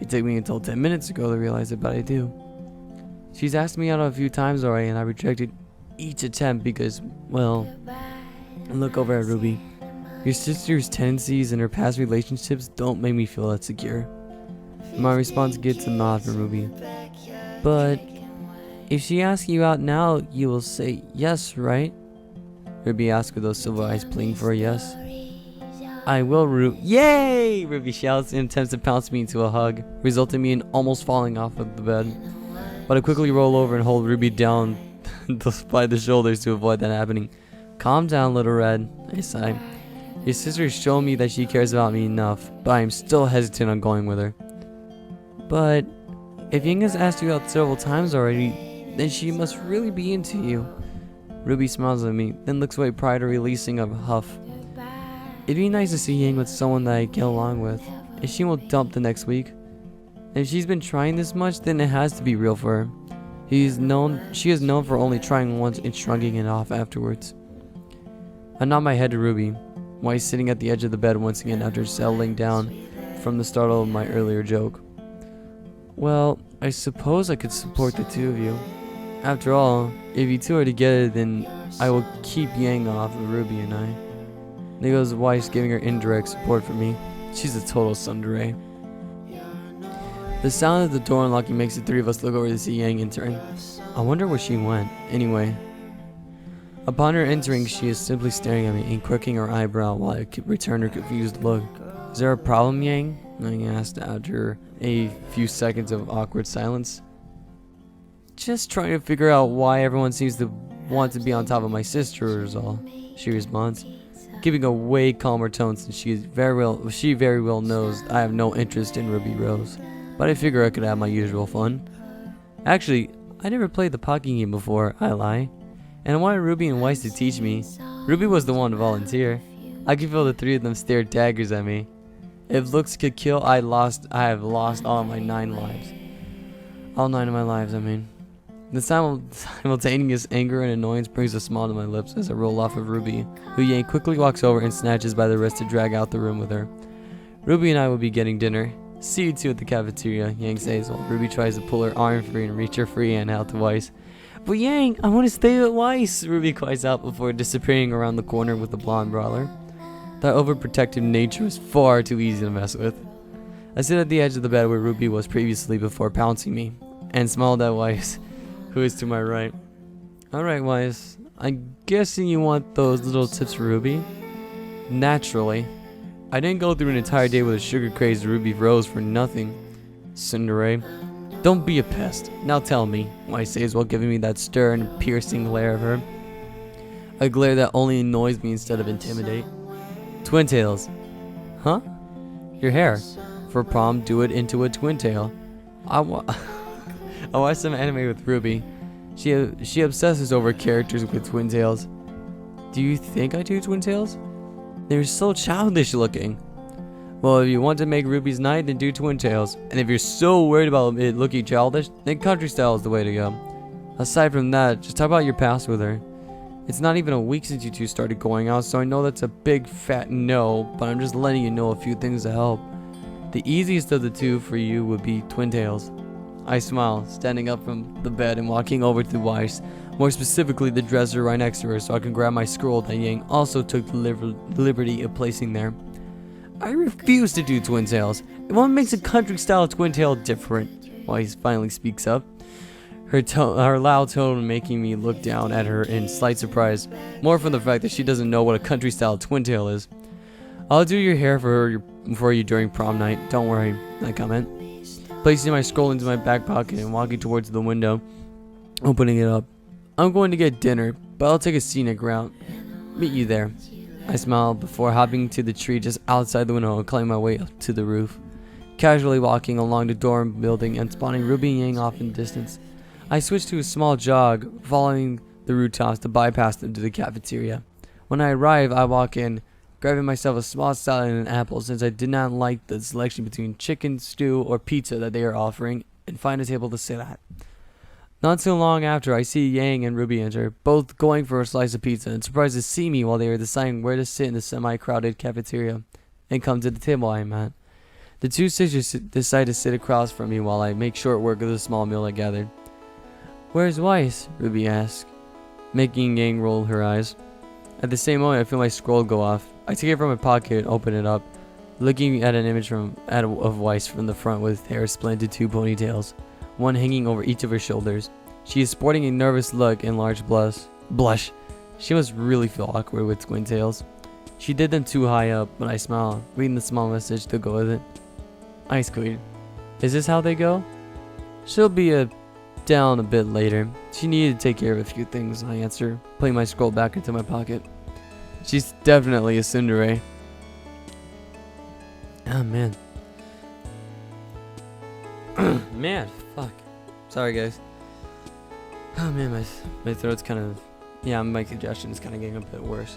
It took me until 10 minutes ago to realize it, but I do. She's asked me out a few times already, and I rejected each attempt because, well, look over at Ruby. Your sister's tendencies and her past relationships don't make me feel that secure. My response gets a nod from Ruby. But if she asks you out now, you will say yes, right? Ruby asks with those silver eyes pleading for a yes. I will, Yay! Ruby shouts and attempts to pounce me into a hug, resulting me in almost falling off of the bed. But I quickly roll over and hold Ruby down by the shoulders to avoid that happening. Calm down, little red, I sigh. Your sister has shown me that she cares about me enough, but I am still hesitant on going with her. But if Ying has asked you out several times already, then she must really be into you. Ruby smiles at me, then looks away prior to releasing a huff. It'd be nice to see Yang with someone that I get along with, and she won't dump the next week. If she's been trying this much, then it has to be real for her. She is known for only trying once and shrugging it off afterwards. I nod my head to Ruby, Weiss sitting at the edge of the bed once again after settling down from the startle of my earlier joke. Well, I suppose I could support the two of you. After all, if you two are together, then I will keep Yang off of Ruby and I. There goes Weiss giving her indirect support for me. She's a total tsundere. The sound of the door unlocking makes the three of us look over to see Yang entering. I wonder where she went. Anyway. Upon her entering, she is simply staring at me and quirking her eyebrow while I return her confused look. Is there a problem, Yang? I asked after a few seconds of awkward silence. Just trying to figure out why everyone seems to want to be on top of my sister is all, she responds, keeping a way calmer tone since she very well knows I have no interest in Ruby Rose. but I figure I could have my usual fun. Actually, I never played the pocket game before, I lie. And I wanted Ruby and Weiss to teach me. Ruby was the one to volunteer. I could feel the three of them stare daggers at me. If looks could kill, I have lost all my 9 lives. All 9 of my lives, I mean. The simultaneous anger and annoyance brings a smile to my lips as I roll off of Ruby, who Yang quickly walks over and snatches by the wrist to drag out the room with her. Ruby and I will be getting dinner. See you two at the cafeteria, Yang says, while Ruby tries to pull her arm free and reach her free hand out to Weiss. But Yang, I want to stay with Weiss, Ruby cries out before disappearing around the corner with the blonde brawler. That overprotective nature is far too easy to mess with. I sit at the edge of the bed where Ruby was previously before pouncing me, and smiled at Weiss, who is to my right. Alright, Weiss, I'm guessing you want those little tips for Ruby? Naturally. I didn't go through an entire day with a sugar-crazed Ruby Rose for nothing. Cinderella. Don't be a pest. Now tell me, Weiss says while giving me that stern, piercing glare of her. A glare that only annoys me instead of intimidate. Twin tails. Huh? Your hair. For prom, do it into a twin tail. I watched some anime with Ruby. She obsesses over characters with twin tails. Do you think I do twin tails? They're so childish looking. Well, if you want to make Ruby's night, then do twin tails. And if you're so worried about it looking childish, then country style is the way to go. Aside from that, just talk about your past with her. It's not even a week since you two started going out, so I know that's a big fat no, but I'm just letting you know a few things to help. The easiest of the two for you would be twin tails. I smile, standing up from the bed and walking over to Weiss, more specifically the dresser right next to her, so I can grab my scroll that Yang also took the liberty of placing there. I refuse to do twin tails. What makes a country style twin tail different? Weiss finally speaks up. Her loud tone making me look down at her in slight surprise, more from the fact that she doesn't know what a country style twin tail is. I'll do your hair for you during prom night, don't worry, I comment. Placing my scroll into my back pocket and walking towards the window, opening it up. I'm going to get dinner, but I'll take a scenic route. Meet you there. I smile before hopping to the tree just outside the window and climbing my way up to the roof. Casually walking along the dorm building and spotting Ruby and Yang off in the distance. I switch to a small jog, following the rooftops to bypass them to the cafeteria. When I arrive, I walk in, grabbing myself a small salad and an apple since I did not like the selection between chicken stew or pizza that they are offering, and find a table to sit at. Not too long after, I see Yang and Ruby enter, both going for a slice of pizza, and surprised to see me while they are deciding where to sit in the semi-crowded cafeteria, and come to the table I am at. The two sisters decide to sit across from me while I make short work of the small meal I gathered. Where's Weiss? Ruby asks, making Yang roll her eyes. At the same moment, I feel my scroll go off. I take it from my pocket and open it up, looking at an image of Weiss from the front with hair split into 2 ponytails, one hanging over each of her shoulders. She is sporting a nervous look and large blush. She must really feel awkward with twin tails. She did them too high up, but I smile, reading the small message to go with it. Ice Queen. Is this how they go? She'll be down a bit later. She needed to take care of a few things, I answer, putting my scroll back into my pocket. She's definitely a tsundere. Oh man. Man, fuck. Sorry guys. Oh man, my throat's kind of... Yeah, my congestion is kind of getting a bit worse.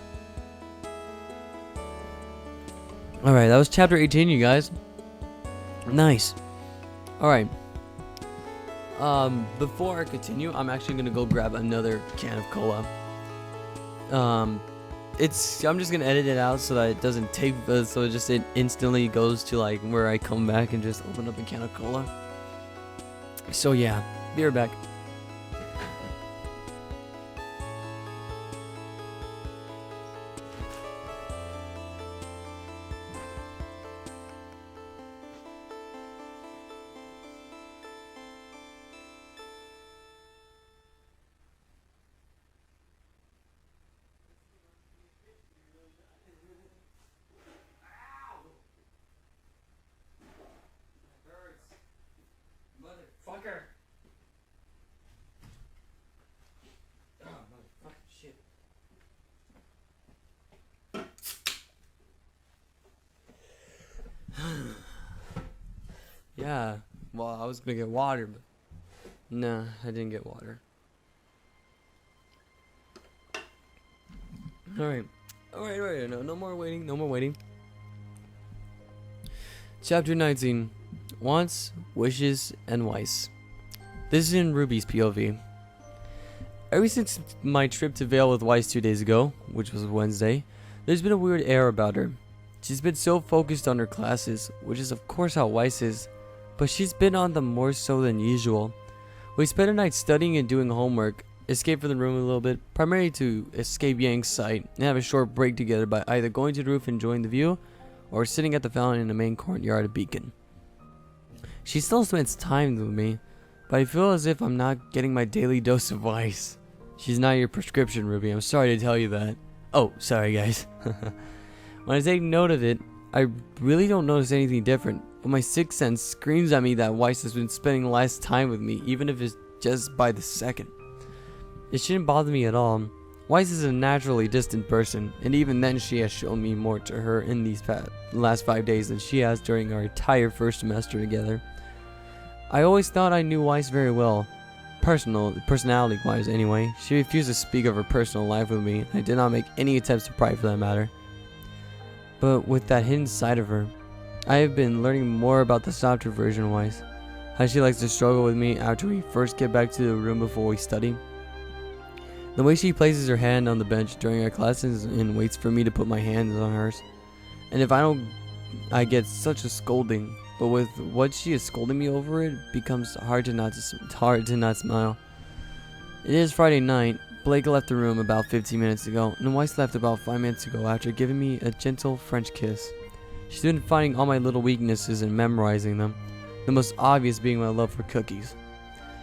Alright, that was chapter 18, you guys. Nice. Alright. Before I continue, I'm actually gonna go grab another can of cola. I'm just gonna edit it out so that it doesn't take, so it instantly goes to like where I come back and just open up a can of cola. So yeah, be right back. Motherfucker! Oh, motherfucking shit. Yeah, Well, I was gonna get water, but nah, I didn't get water. Alright. Alright. No more waiting. Chapter 19. Wants, Wishes, and Weiss. This is in Ruby's POV. Ever since my trip to Vale with Weiss 2 days ago, which was Wednesday, there's been a weird air about her. She's been so focused on her classes, which is of course how Weiss is, but she's been on them more so than usual. We spent a night studying and doing homework, escape from the room a little bit, primarily to escape Yang's sight, and have a short break together by either going to the roof enjoying the view, or sitting at the fountain in the main courtyard of Beacon. She still spends time with me, but I feel as if I'm not getting my daily dose of Weiss. She's not your prescription, Ruby. I'm sorry to tell you that. Oh, sorry guys. When I take note of it, I really don't notice anything different, but my sixth sense screams at me that Weiss has been spending less time with me, even if it's just by the second. It shouldn't bother me at all. Weiss is a naturally distant person, and even then she has shown me more to her in these last 5 days than she has during our entire first semester together. I always thought I knew Weiss very well. Personality-wise anyway. She refused to speak of her personal life with me, and I did not make any attempts to pry for that matter. But with that hidden side of her, I have been learning more about the softer version of Weiss. How she likes to struggle with me after we first get back to the room before we study. The way she places her hand on the bench during our classes and waits for me to put my hands on hers. And if I don't, I get such a scolding. But with what she is scolding me over, it becomes hard to not smile. It is Friday night. Blake left the room about 15 minutes ago, and Weiss left about 5 minutes ago after giving me a gentle French kiss. She's been finding all my little weaknesses and memorizing them, the most obvious being my love for cookies.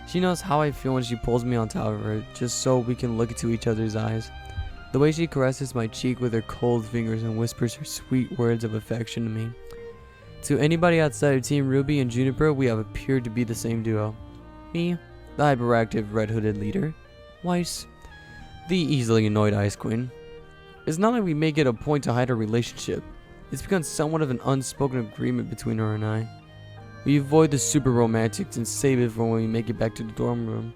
She knows how I feel when she pulls me on top of her, just so we can look into each other's eyes. The way she caresses my cheek with her cold fingers and whispers her sweet words of affection to me. To anybody outside of Team Ruby and Juniper, we have appeared to be the same duo. Me, the hyperactive red-hooded leader. Weiss, the easily annoyed Ice Queen. It's not like we make it a point to hide our relationship. It's become somewhat of an unspoken agreement between her and I. We avoid the super romantics and save it for when we make it back to the dorm room.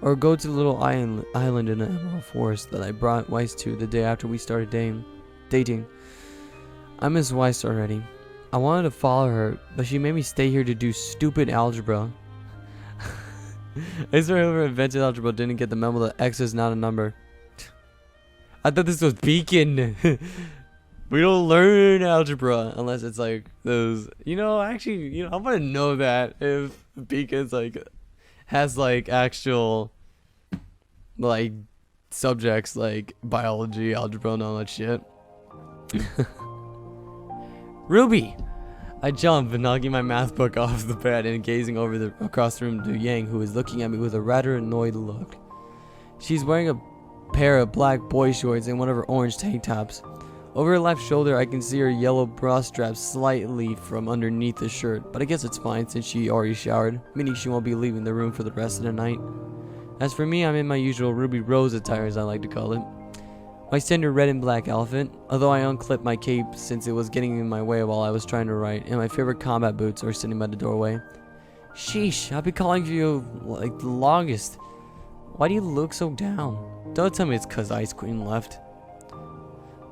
Or go to the little island in the Emerald Forest that I brought Weiss to the day after we started dating. I miss Weiss already. I wanted to follow her, but she made me stay here to do stupid algebra. I swear whoever invented algebra didn't get the memo that X is not a number. I thought this was Beacon. We don't learn algebra unless it's like those, actually, I'm gonna know that if Beacon's like, has like actual, like, subjects like biology, algebra, and all that shit. Ruby! I jump, knocking my math book off the bed and gazing over across the room to Yang, who is looking at me with a rather annoyed look. She's wearing a pair of black boy shorts and one of her orange tank tops. Over her left shoulder, I can see her yellow bra strap slightly from underneath the shirt, but I guess it's fine since she already showered, meaning she won't be leaving the room for the rest of the night. As for me, I'm in my usual Ruby Rose attire, as I like to call it. My standard red and black outfit, although I unclipped my cape since it was getting in my way while I was trying to write, and my favorite combat boots are sitting by the doorway. Sheesh, I've been calling for you like the longest. Why do you look so down? Don't tell me it's 'cause Ice Queen left.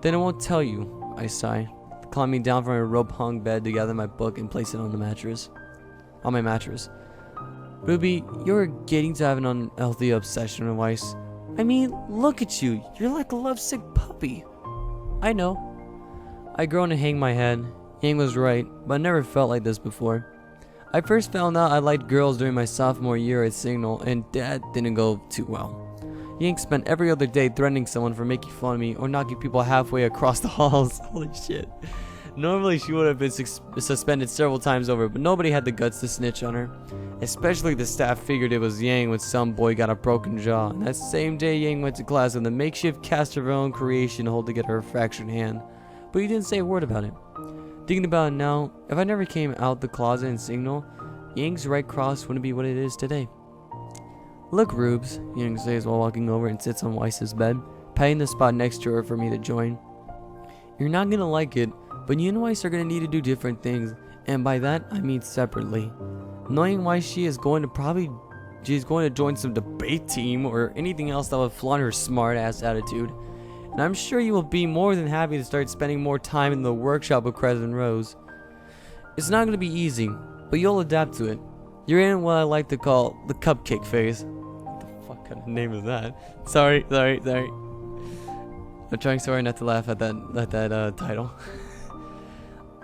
Then I won't tell you, I sigh, climbing down from a rope-hung bed to gather my book and place it on my mattress. Ruby, you're getting to have an unhealthy obsession with Weiss. I mean, look at you. You're like a lovesick puppy. I know. I groan and hang my head. Yang was right, but I never felt like this before. I first found out I liked girls during my sophomore year at Signal, and that didn't go too well. Yang spent every other day threatening someone for making fun of me or knocking people halfway across the halls. Holy shit. Normally she would have been suspended several times over, but nobody had the guts to snitch on her. Especially the staff figured it was Yang when some boy got a broken jaw. And that same day Yang went to class with a makeshift cast of her own creation to hold together her fractured hand. But he didn't say a word about it. Thinking about it now, if I never came out the closet in Signal, Yang's right cross wouldn't be what it is today. Look, Rubes, Yang says while walking over and sits on Weiss's bed, patting the spot next to her for me to join. You're not gonna like it, but you and Weiss are gonna need to do different things, and by that I mean separately. knowing why she's going to join some debate team or anything else that would flaunt her smart ass attitude. And I'm sure you will be more than happy to start spending more time in the workshop with Crescent Rose. It's not going to be easy, but you'll adapt to it. You're in what I like to call the cupcake phase. What the fuck kind of name is that? Sorry. I'm trying so hard not to laugh at that title.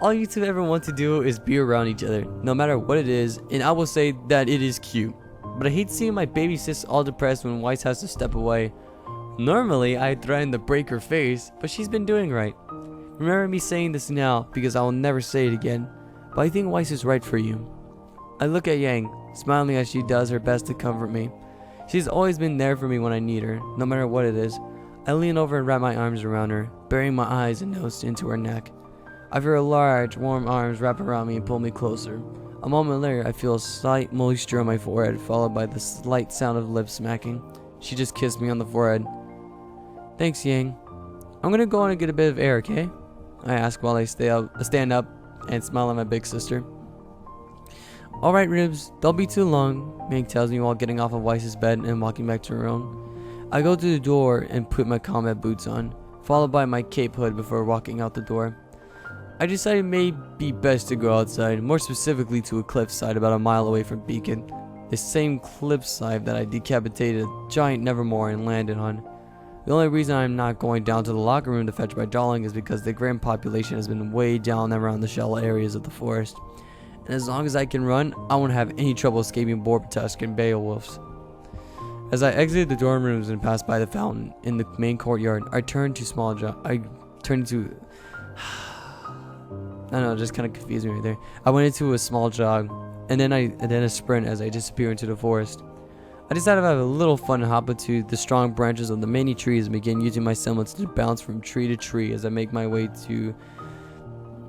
All you two ever want to do is be around each other, no matter what it is, and I will say that it is cute. But I hate seeing my baby sis all depressed when Weiss has to step away. Normally, I threaten to break her face, but she's been doing right. Remember me saying this now, because I will never say it again, but I think Weiss is right for you. I look at Yang, smiling as she does her best to comfort me. She's always been there for me when I need her, no matter what it is. I lean over and wrap my arms around her, burying my eyes and nose into her neck. I feel her large, warm arms wrap around me and pull me closer. A moment later, I feel a slight moisture on my forehead, followed by the slight sound of lips smacking. She just kissed me on the forehead. Thanks, Yang. I'm gonna go on and get a bit of air, okay? I ask while I stand up and smile at my big sister. Alright, Ribs, don't be too long, Yang tells me while getting off of Weiss's bed and walking back to her own. I go to the door and put my combat boots on, followed by my cape hood before walking out the door. I decided it may be best to go outside, more specifically to a cliffside about a mile away from Beacon. The same cliffside that I decapitated a giant Nevermore and landed on. The only reason I'm not going down to the locker room to fetch my darling is because the grand population has been way down around the shallow areas of the forest. And as long as I can run, I won't have any trouble escaping Borpatusk and Beowulfs. As I exited the dorm rooms and passed by the fountain in the main courtyard, I turned to I don't know, it just kind of confused me right there. I went into a small jog, and then a sprint as I disappear into the forest. I decided to have a little fun and hop into the strong branches of the many trees and begin using my semblance to bounce from tree to tree as I make my way to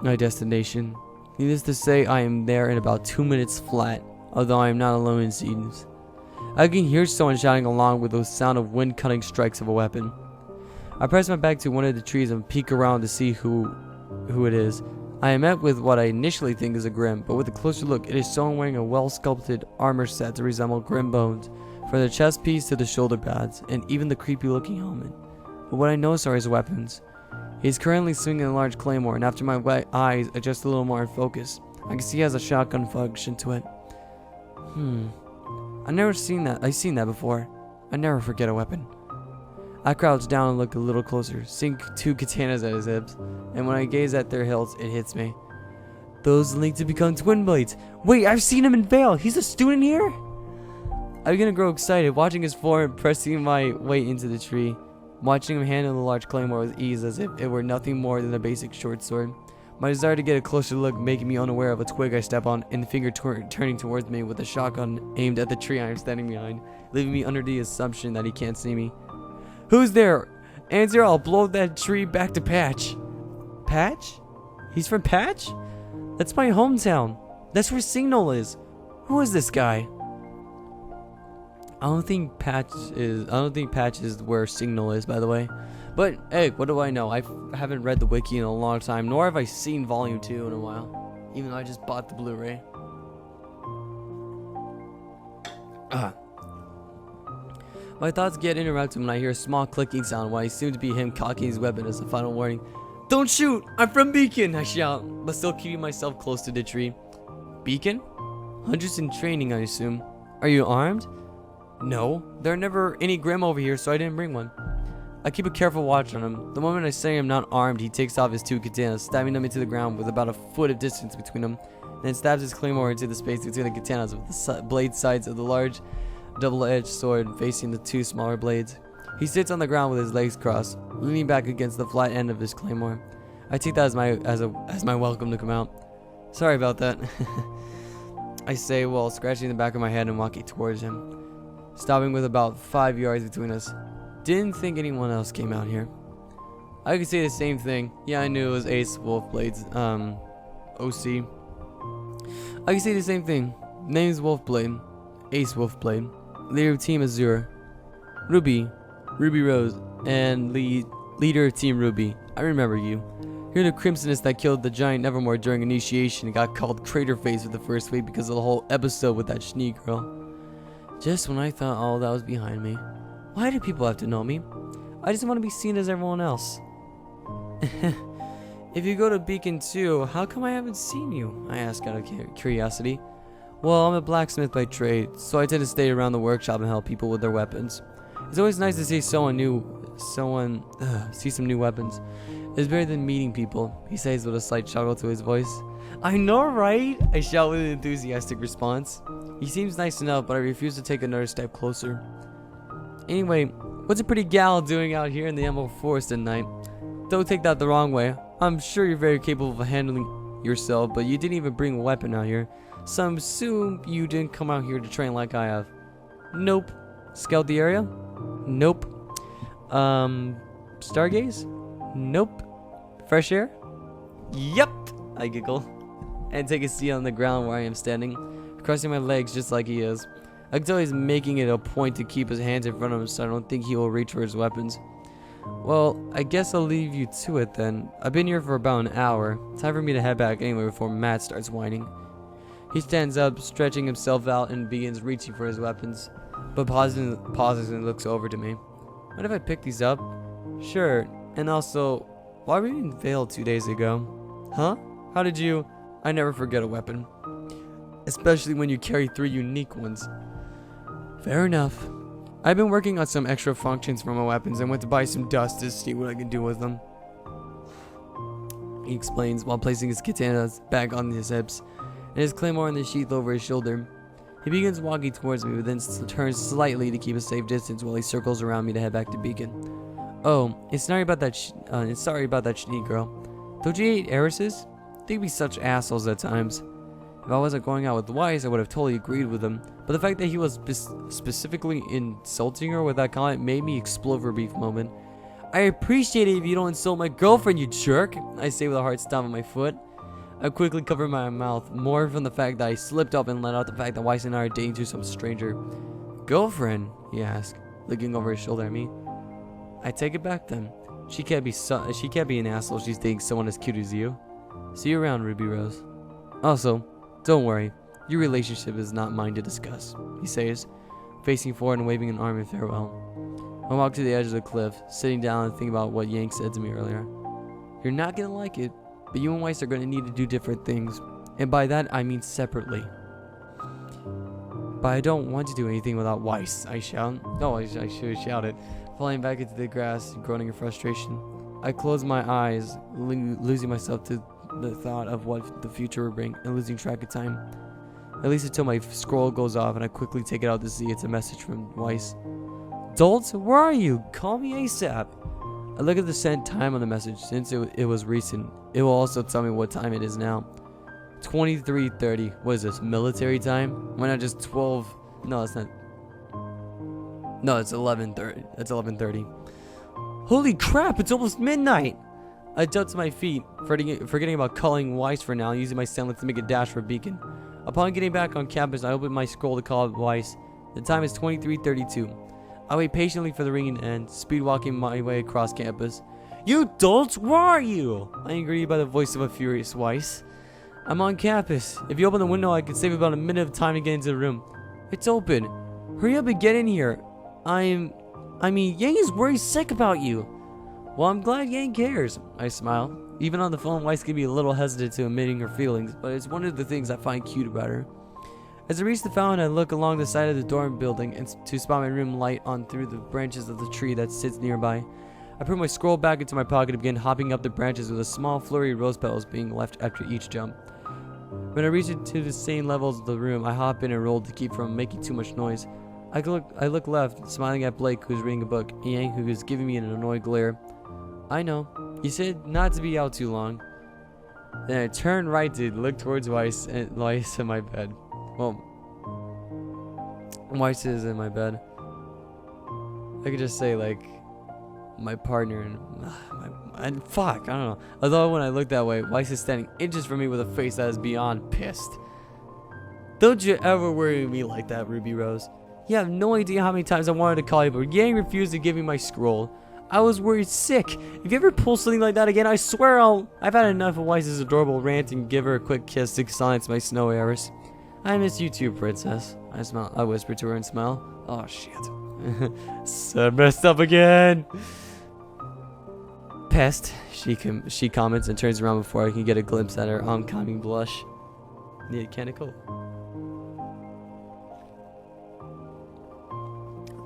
my destination. Needless to say, I am there in about 2 minutes flat, although I am not alone it seems. I can hear someone shouting along with the sound of wind-cutting strikes of a weapon. I press my back to one of the trees and peek around to see who it is. I am met with what I initially think is a Grim, but with a closer look, it is someone wearing a well-sculpted armor set to resemble Grim bones, from the chest piece to the shoulder pads, and even the creepy-looking helmet. But what I notice are his weapons. He is currently swinging a large claymore, and after my eyes adjust a little more in focus, I can see he has a shotgun function to it. I've seen that before. I never forget a weapon. I crouch down and look a little closer, seeing 2 katanas at his hips, and when I gaze at their hilts, it hits me. Those link to become twin blades. Wait, I've seen him in Vale. He's a student here? I begin to grow excited, watching his form pressing my weight into the tree, watching him handle the large claymore with ease as if it were nothing more than a basic short sword. My desire to get a closer look making me unaware of a twig I step on and the finger turning towards me with a shotgun aimed at the tree I am standing behind, leaving me under the assumption that he can't see me. Who's there? Answer, I'll blow that tree back to Patch. Patch? He's from Patch? That's my hometown. That's where Signal is. Who is this guy? I don't think Patch is where Signal is, by the way. But hey, what do I know? I haven't read the wiki in a long time, nor have I seen Volume 2 in a while. Even though I just bought the Blu-ray. My thoughts get interrupted when I hear a small clicking sound, what I assume to be him cocking his weapon as a final warning. Don't shoot! I'm from Beacon! I shout, but still keeping myself close to the tree. Beacon? Hunters in training, I assume. Are you armed? No, there are never any Grim over here, so I didn't bring one. I keep a careful watch on him. The moment I say I'm not armed, he takes off his 2 katanas, stabbing them into the ground with about a foot of distance between them, then stabs his claymore into the space between the katanas with the blade sides of the large double-edged sword facing the 2 smaller blades. He sits on the ground with his legs crossed, leaning back against the flat end of his claymore. I take that as my welcome to come out. Sorry about that. I say while scratching the back of my head and walking towards him, stopping with about 5 yards between us. Didn't think anyone else came out here. I could say the same thing. Yeah, I knew it was Ace Wolfblade's OC. I could say the same thing. Name's Wolfblade. Ace Wolfblade. Leader of Team Azure. Ruby Rose, and leader of Team RWBY. I remember you. You're the crimsonist that killed the giant Nevermore during initiation and got called Crater Face for the first week because of the whole episode with that Schnee girl. Just when I thought all that was behind me. Why do people have to know me? I just want to be seen as everyone else. If you go to Beacon too, how come I haven't seen you? I asked out of curiosity. Well, I'm a blacksmith by trade, so I tend to stay around the workshop and help people with their weapons. It's always nice to see some new weapons. It's better than meeting people, he says with a slight chuckle to his voice. I know, right? I shout with an enthusiastic response. He seems nice enough, but I refuse to take another step closer. Anyway, what's a pretty gal doing out here in the Emerald Forest at night? Don't take that the wrong way. I'm sure you're very capable of handling yourself, but you didn't even bring a weapon out here. So I assume you didn't come out here to train like I have. Nope. Scout the area? Nope. Stargaze? Nope. Fresh air? Yep. I giggle and take a seat on the ground where I am standing, crossing my legs just like he is. I can tell he's making it a point to keep his hands in front of him, so I don't think he will reach for his weapons. Well, I guess I'll leave you to it then. I've been here for about an hour. Time for me to head back anyway before Matt starts whining. He stands up, stretching himself out, and begins reaching for his weapons, but pauses and looks over to me. What if I pick these up? Sure. And also, why were you in Vale 2 days ago? Huh? How did you? I never forget a weapon. Especially when you carry 3 unique ones. Fair enough. I've been working on some extra functions for my weapons and went to buy some dust to see what I can do with them. He explains while placing his katanas back on his hips and his claymore in the sheath over his shoulder. He begins walking towards me, but then turns slightly to keep a safe distance while he circles around me to head back to Beacon. Oh, it's sorry about that Schnee girl. Don't you hate heiresses? They'd be such assholes at times. If I wasn't going out with Weiss, I would have totally agreed with him. But the fact that he was specifically insulting her with that comment made me explode for a brief moment. I appreciate it if you don't insult my girlfriend, you jerk, I say with a hard stomp on my foot. I quickly cover my mouth, more from the fact that I slipped up and let out the fact that Weiss and I are dating to some stranger. Girlfriend? He asked, looking over his shoulder at me. I take it back then. She can't be an asshole. She's dating someone as cute as you. See you around, Ruby Rose. Also, don't worry. Your relationship is not mine to discuss, he says, facing forward and waving an arm in farewell. I walk to the edge of the cliff, sitting down and think about what Yang said to me earlier. You're not gonna like it, but you and Weiss are gonna need to do different things, and by that I mean separately. But I don't want to do anything without Weiss, I shout. No, I should have shouted, falling back into the grass, groaning in frustration. I close my eyes, losing myself to the thought of what the future will bring and losing track of time. At least until my scroll goes off and I quickly take it out to see it's a message from Weiss. Dolt, where are you? Call me ASAP. I look at the sent time on the message. Since it was recent, it will also tell me what time it is now. 23:30. What is this, military time? Why not just 12? No, it's not. No, it's 11:30. That's 11:30. Holy crap, it's almost midnight! I jump to my feet, forgetting about calling Weiss for now, using my sandals to make a dash for Beacon. Upon getting back on campus, I open my scroll to call Weiss. The time is 23:32. I wait patiently for the ringing to end, speed walking my way across campus. You dolts, where are you? I am greeted by the voice of a furious Weiss. I'm on campus. If you open the window, I can save about a minute of time to get into the room. It's open. Hurry up and get in here. Yang is worried sick about you. Well, I'm glad Yang cares. I smile. Even on the phone, Weiss can be a little hesitant to admitting her feelings, but it's one of the things I find cute about her. As I reach the fountain, I look along the side of the dorm building and to spot my room light on through the branches of the tree that sits nearby. I put my scroll back into my pocket and begin hopping up the branches with a small flurry of rose petals being left after each jump. When I reach into the same levels of the room, I hop in and roll to keep from making too much noise. I look left, smiling at Blake, who's reading a book, and Yang, who is giving me an annoyed glare. I know. You said not to be out too long. Then I turn right to look towards Weiss in my bed. Well, Weiss is in my bed. I could just say, like, my partner and fuck, I don't know. Although when I look that way, Weiss is standing inches from me with a face that is beyond pissed. Don't you ever worry me like that, Ruby Rose. You have no idea how many times I wanted to call you, but Yang refused to give me my scroll. I was worried sick. If you ever pull something like that again, I swear I've had enough of Weiss's adorable rant and give her a quick kiss to silence my snow errors. I miss you too, princess. I whispered to her and smiled. Oh, shit. So messed up again. Pest, she comments and turns around before I can get a glimpse at her oncoming blush. Need a can of Coke.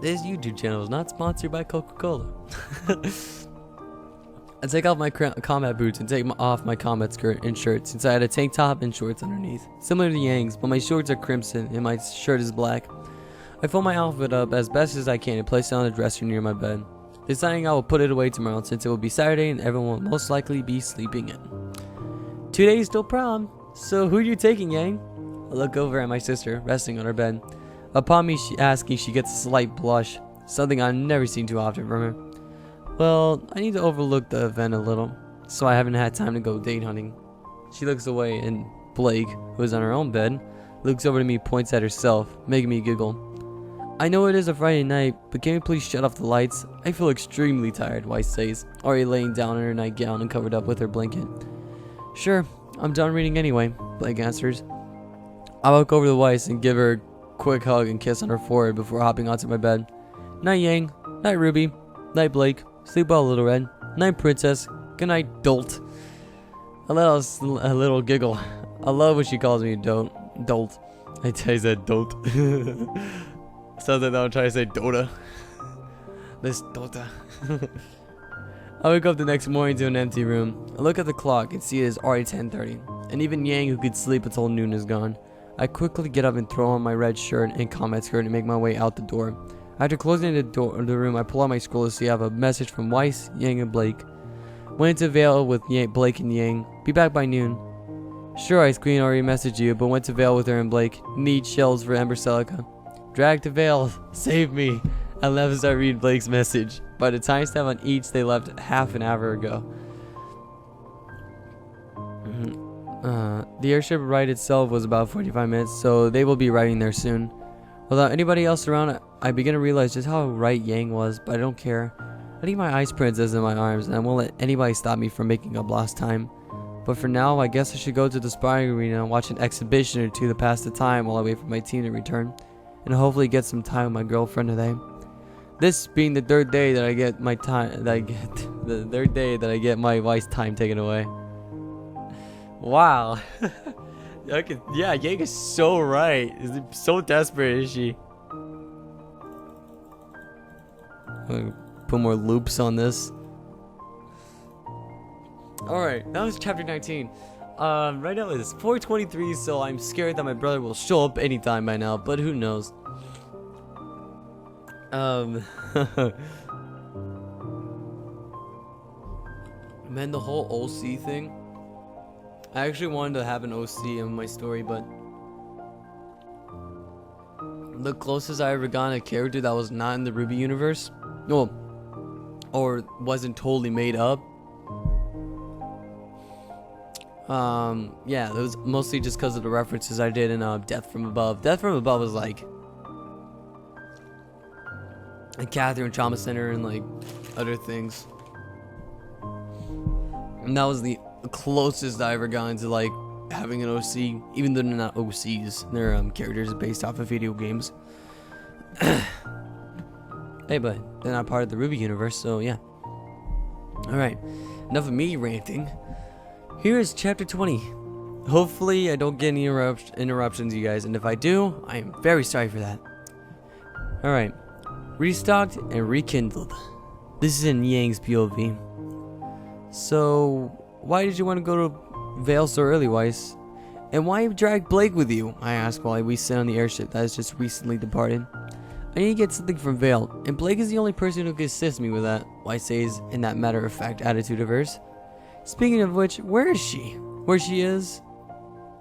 This YouTube channel is not sponsored by Coca-Cola. I take off my combat boots and take off my combat skirt and shirt since I had a tank top and shorts underneath. Similar to Yang's, but my shorts are crimson and my shirt is black. I fold my outfit up as best as I can and place it on a dresser near my bed, deciding I will put it away tomorrow since it will be Saturday and everyone will most likely be sleeping in. 2 days till prom, so who are you taking, Yang? I look over at my sister, resting on her bed. Upon me asking, she gets a slight blush, something I've never seen too often from her. Well, I need to overlook the event a little, so I haven't had time to go date hunting. She looks away and Blake, who is on her own bed, looks over to me, points at herself, making me giggle. I know it is a Friday night, but can we please shut off the lights? I feel extremely tired, Weiss says, already laying down in her nightgown and covered up with her blanket. Sure, I'm done reading anyway, Blake answers. I walk over to Weiss and give her a quick hug and kiss on her forehead before hopping onto my bed. Night, Yang. Night, Ruby. Night, Blake. Sleep well, Little Red. Night, Princess. Good night, Dolt. A little giggle. I love when she calls me Dolt. I said Dolt. Sounds like I'm trying to say Dota. This Dota. I wake up the next morning to an empty room. I look at the clock and see it is already 10:30, and even Yang, who could sleep until noon, is gone. I quickly get up and throw on my red shirt and combat skirt and make my way out the door. After closing the door of the room, I pull out my scroll to see I have a message from Weiss, Yang, and Blake. Went into Vale with Blake and Yang. Be back by noon. Sure, Ice Queen already messaged you, but went to Vale with her and Blake. Need shells for Ember Celica. Drag to Vale. Save me. I laugh as I read Blake's message. By the timestamp on each, they left half an hour ago. The airship ride itself was about 45 minutes, so they will be riding there soon. Without anybody else around, I begin to realize just how right Yang was, but I don't care. I need my ice princess in my arms, and I won't let anybody stop me from making up lost time. But for now, I guess I should go to the sparring arena and watch an exhibition or two to pass the time while I wait for my team to return, and hopefully get some time with my girlfriend today. This being the third day that I get my wife's time taken away. Wow. Yeah, Yang is so right. Is so desperate, is she? Put more loops on this. Alright, that was chapter 19. Right now it's 4:23, so I'm scared that my brother will show up anytime by now, but who knows. Man, the whole OC thing. I actually wanted to have an OC in my story, but the closest I ever got a character that was not in the RWBY universe, well, or wasn't totally made up. Yeah, it was mostly just because of the references I did in Death from Above. Death from Above was like a Catherine Trauma Center and like other things, and that was the closest I ever got into like having an OC, even though they're not OCs, they're characters based off of video games. Hey, but they're not part of the RWBY universe, so yeah. Alright, enough of me ranting. Here is chapter 20. Hopefully I don't get any interruptions, you guys, and if I do, I am very sorry for that. Alright, restocked and rekindled. This is in Yang's POV. So, why did you want to go to Vale so early, Weiss? And why drag Blake with you? I ask while we sit on the airship that has just recently departed. I need to get something from Vale, and Blake is the only person who can assist me with that, Weiss says in that matter-of-fact attitude of hers. Speaking of which, where is she? Where she is?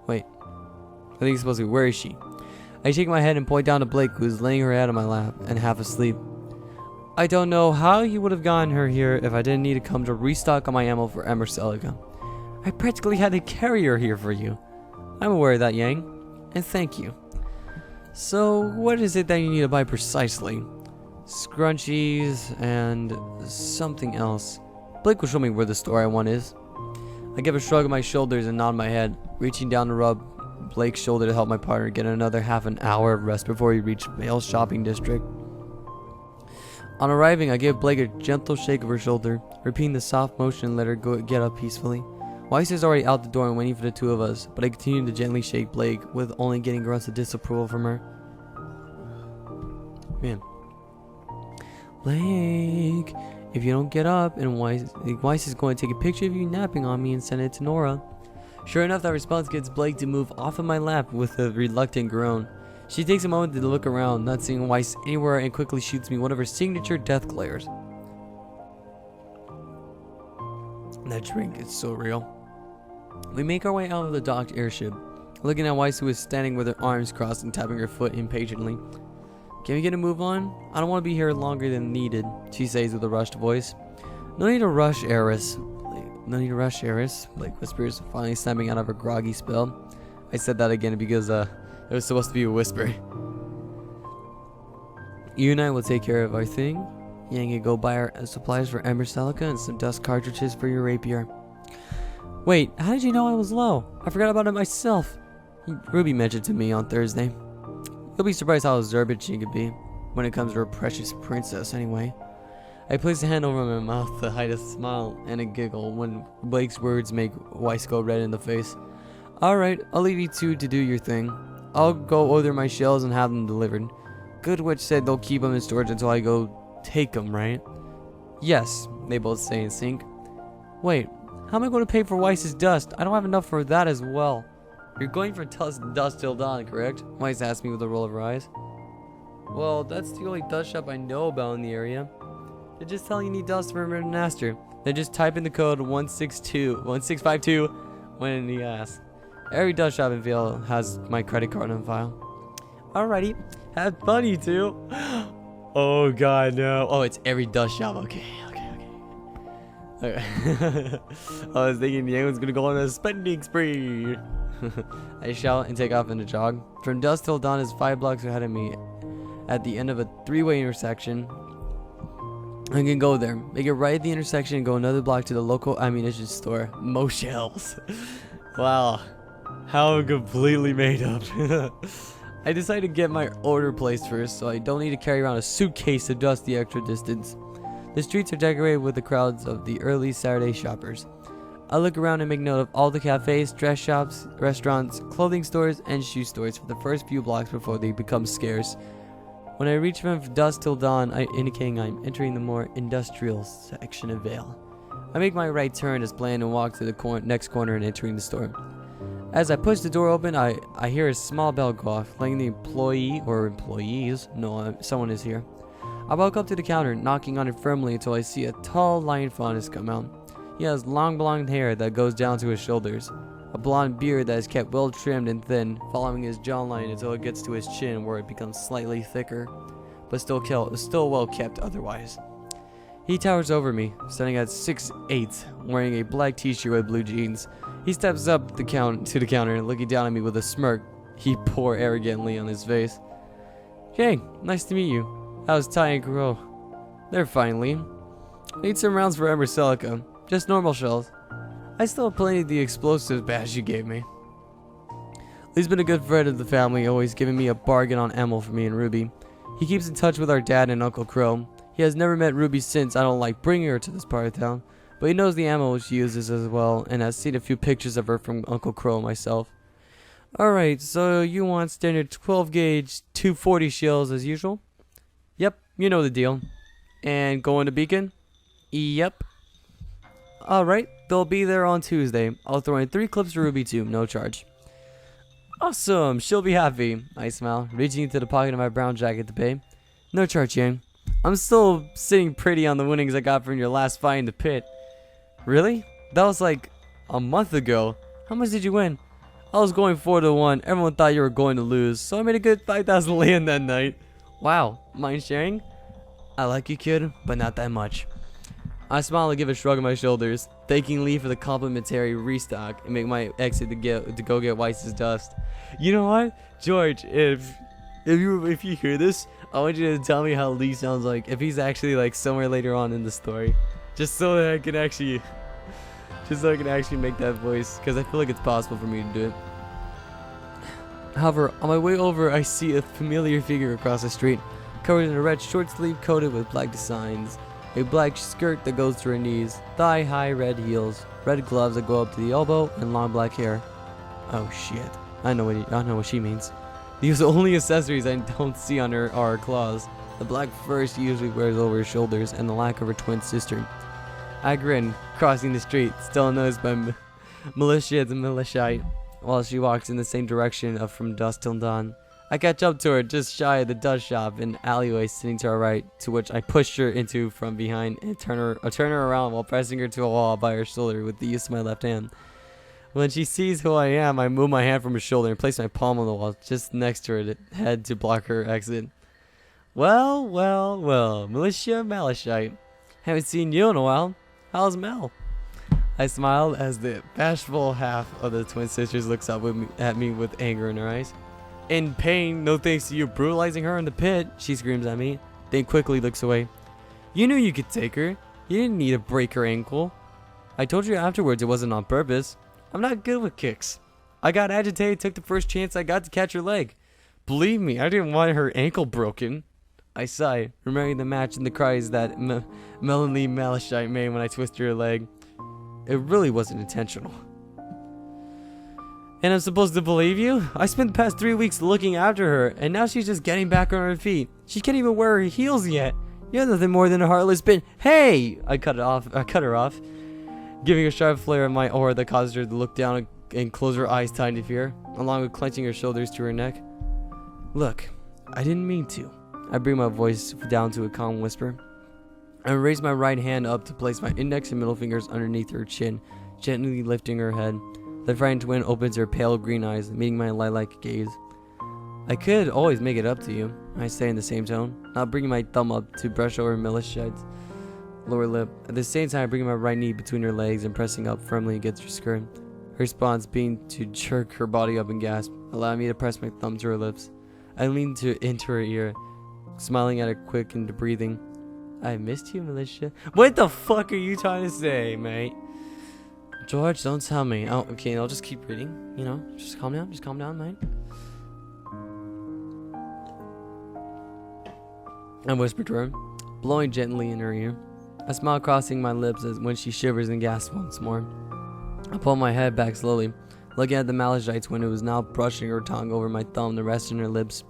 Wait, I think it's supposed to be, where is she? I shake my head and point down to Blake, who is laying her head on my lap and half asleep. I don't know how you would have gotten her here if I didn't need to come to restock on my ammo for Ember Celica. I practically had to carry her here for you. I'm aware of that, Yang, and thank you. So, what is it that you need to buy precisely? scrunchies, and something else. Blake will show me where the store I want is. I give a shrug of my shoulders and nod my head, reaching down to rub Blake's shoulder to help my partner get another half an hour of rest before we reach Vale's shopping district. On arriving, I give Blake a gentle shake of her shoulder, repeating the soft motion and let her get up peacefully. Weiss is already out the door and waiting for the two of us, but I continue to gently shake Blake, with only getting grunts of disapproval from her. Man. Blake, if you don't get up, and Weiss is going to take a picture of you napping on me and send it to Nora. Sure enough, that response gets Blake to move off of my lap with a reluctant groan. She takes a moment to look around, not seeing Weiss anywhere, and quickly shoots me one of her signature death glares. That drink is so real. We make our way out of the docked airship, looking at Weiss, who is standing with her arms crossed and tapping her foot impatiently. Can we get a move on? I don't want to be here longer than needed, she says with a rushed voice. No need to rush, Eris. No need to rush, Eris, Blake whispers, finally snapping out of her groggy spell. I said that again because it was supposed to be a whisper. You and I will take care of our thing. Yang can go buy our supplies for Ember Celica and some dust cartridges for your rapier. Wait, how did you know I was low? I forgot about it myself. Ruby mentioned to me on Thursday. You'll be surprised how observant she could be when it comes to her precious princess, anyway. I place a hand over my mouth to hide a smile and a giggle when Blake's words make Weiss go red in the face. Alright, I'll leave you two to do your thing. I'll go order my shells and have them delivered. Goodwitch said they'll keep them in storage until I go take them, right? Yes, they both say in sync. Wait, how am I going to pay for Weiss's dust? I don't have enough for that as well. You're going for dust till dawn, correct? Weiss asked me with a roll of her eyes. Well, that's the only dust shop I know about in the area. They just tell you need dust for a master. Then just type in the code 1652 when he asks. Every dust shop in Vale has my credit card on file. Alrighty, have fun, you two. Oh god, no. Oh, it's every dust shop. Okay. I was thinking Yang was gonna go on a spending spree. I shout and take off in a jog. From dusk till dawn is 5 blocks ahead of me. At the end of a 3-way intersection, I can go there, make it right at the intersection, and go another block to the local ammunition store, Moshells. Wow, how completely made up. I decided to get my order placed first, so I don't need to carry around a suitcase to dust the extra distance. The streets are decorated with the crowds of the early Saturday shoppers. I look around and make note of all the cafes, dress shops, restaurants, clothing stores, and shoe stores for the first few blocks before they become scarce. When I reach from dusk till dawn, indicating I'm entering the more industrial section of Vale. I make my right turn as planned and walk to the next corner and entering the store. As I push the door open, I hear a small bell go off, letting the employee or employees know someone is here. I walk up to the counter, knocking on it firmly until I see a tall lion faunus come out. He has long blonde hair that goes down to his shoulders, a blonde beard that is kept well trimmed and thin, following his jawline until it gets to his chin where it becomes slightly thicker, but still well kept otherwise. He towers over me, standing at 6'8", wearing a black t-shirt with blue jeans. He steps up to the counter, looking down at me with a smirk he pour arrogantly on his face. Hey, nice to meet you. How's Ty and Crow? They're fine, Lee. Need some rounds for Ember Celica. Just normal shells. I still have plenty of the explosives badge you gave me. Lee's been a good friend of the family, always giving me a bargain on ammo for me and Ruby. He keeps in touch with our dad and Uncle Crow. He has never met Ruby since I don't like bringing her to this part of town, but he knows the ammo she uses as well and has seen a few pictures of her from Uncle Crow and myself. Alright, so you want standard 12 gauge 240 shells as usual? Yep, you know the deal. And going to Beacon? Yep. Alright, they'll be there on Tuesday. I'll throw in 3 clips for Ruby too, no charge. Awesome, she'll be happy. I smile, reaching into the pocket of my brown jacket to pay. No charge, Yang. I'm still sitting pretty on the winnings I got from your last fight in the pit. Really? That was like a month ago. How much did you win? I was going 4-1. Everyone thought you were going to lose, so I made a good 5,000 lei that night. Wow, mind sharing? I like you, kid, but not that much. I smile and give a shrug of my shoulders, thanking Lee for the complimentary restock and make my exit to go get Weiss's dust. You know what, George? If you hear this, I want you to tell me how Lee sounds like if he's actually like somewhere later on in the story, just so that I can actually make that voice, because I feel like it's possible for me to do it. However, on my way over, I see a familiar figure across the street, covered in a red short sleeve coated with black designs, a black skirt that goes to her knees, thigh-high red heels, red gloves that go up to the elbow, and long black hair. Oh shit! I know what she means. These only accessories I don't see on her are her claws, the black fur she usually wears over her shoulders, and the lack of her twin sister. I grin, crossing the street, still unnoticed by Militia the Militiate, while she walks in the same direction of from dusk till dawn. I catch up to her just shy of the dust shop in an alleyway sitting to her right, to which I push her into from behind and turn her around while pressing her to a wall by her shoulder with the use of my left hand. When she sees who I am, I move my hand from her shoulder and place my palm on the wall just next to her head to block her exit. Well, Militia Malachite. Haven't seen you in a while. How's Mel? I smiled as the bashful half of the twin sisters looks up at me with anger in her eyes. In pain, no thanks to you brutalizing her in the pit, she screams at me, then quickly looks away. You knew you could take her. You didn't need to break her ankle. I told you afterwards it wasn't on purpose. I'm not good with kicks. I got agitated, took the first chance I got to catch her leg. Believe me, I didn't want her ankle broken. I sigh, remembering the match and the cries that Melanie Malachite made when I twisted her leg. It really wasn't intentional. And I'm supposed to believe you? I spent the past 3 weeks looking after her, and now she's just getting back on her feet. She can't even wear her heels yet. You're nothing more than a heartless bitch. Hey! I cut her off, giving a sharp flare of my aura that caused her to look down and close her eyes tight in fear, along with clenching her shoulders to her neck. Look, I didn't mean to. I bring my voice down to a calm whisper. I raise my right hand up to place my index and middle fingers underneath her chin, gently lifting her head. The frightened twin opens her pale green eyes, meeting my lilac gaze. I could always make it up to you, I say in the same tone, not bringing my thumb up to brush over Militia's lower lip. At the same time, bringing my right knee between her legs and pressing up firmly against her skirt. Her response being to jerk her body up and gasp, allowing me to press my thumb to her lips. I lean into her ear, smiling at her quick and breathing. I missed you, Militia. What the fuck are you trying to say, mate? George, don't tell me. Oh, okay, I'll just keep reading. You know, just calm down. Just calm down, mate. I whispered to her, blowing gently in her ear. A smile crossing my lips as when she shivers and gasps once more. I pull my head back slowly, looking at the Malachite's when it was now brushing her tongue over my thumb to rest in her lips.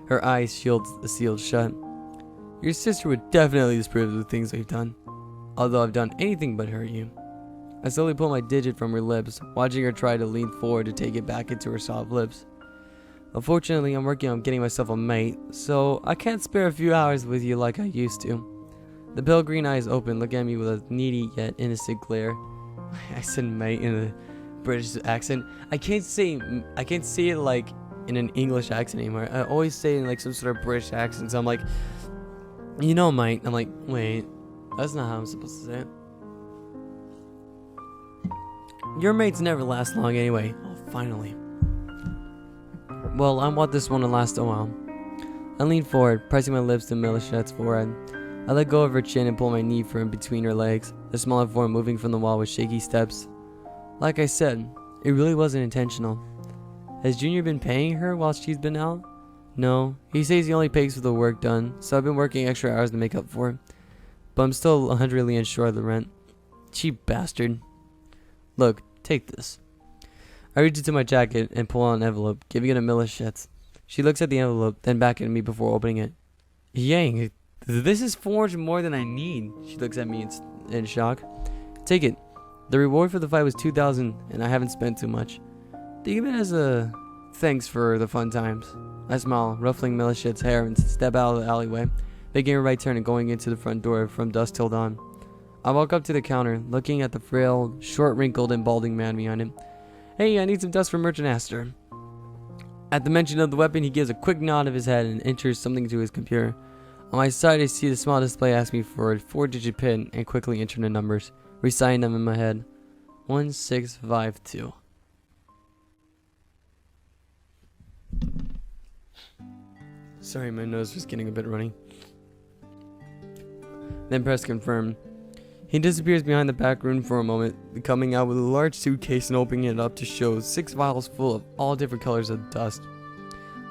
Her eyes sealed shut. Your sister would definitely disapprove of the things we've done, although I've done anything but hurt you. I slowly pull my digit from her lips, watching her try to lean forward to take it back into her soft lips. Unfortunately, I'm working on getting myself a mate, so I can't spare a few hours with you like I used to. The pale green eyes open, looking at me with a needy yet innocent glare. I said mate in a British accent. I can't say it like in an English accent anymore. I always say it in like some sort of British accent. So I'm like, you know, mate. I'm like, wait, that's not how I'm supposed to say it. Your mates never last long anyway. Oh, finally. Well, I want this one to last a while. I lean forward, pressing my lips to Militia's forehead. I let go of her chin and pull my knee from between her legs, the smaller form moving from the wall with shaky steps. Like I said, it really wasn't intentional. Has Junior been paying her while she's been out? No, he says he only pays for the work done, so I've been working extra hours to make up for it. But I'm still utterly unsure of the rent. Cheap bastard. Look, take this. I reach into my jacket and pull out an envelope, giving it to Millichet. She looks at the envelope, then back at me before opening it. Yang, this is 4 more than I need. She looks at me in shock. Take it. The reward for the fight was 2,000, and I haven't spent too much. Think of it as a thanks for the fun times. I smile, ruffling Millichet's hair, and step out of the alleyway, making a right turn and going into the front door from dusk till dawn. I walk up to the counter, looking at the frail, short-wrinkled, and balding man behind him. Hey, I need some dust for Merchant Aster. At the mention of the weapon, he gives a quick nod of his head and enters something to his computer. On my side, I see the small display ask me for a 4-digit PIN and quickly enter the numbers, reciting them in my head. 1652. Sorry, my nose was getting a bit runny. Then press confirm. He disappears behind the back room for a moment, coming out with a large suitcase and opening it up to show 6 vials full of all different colors of dust.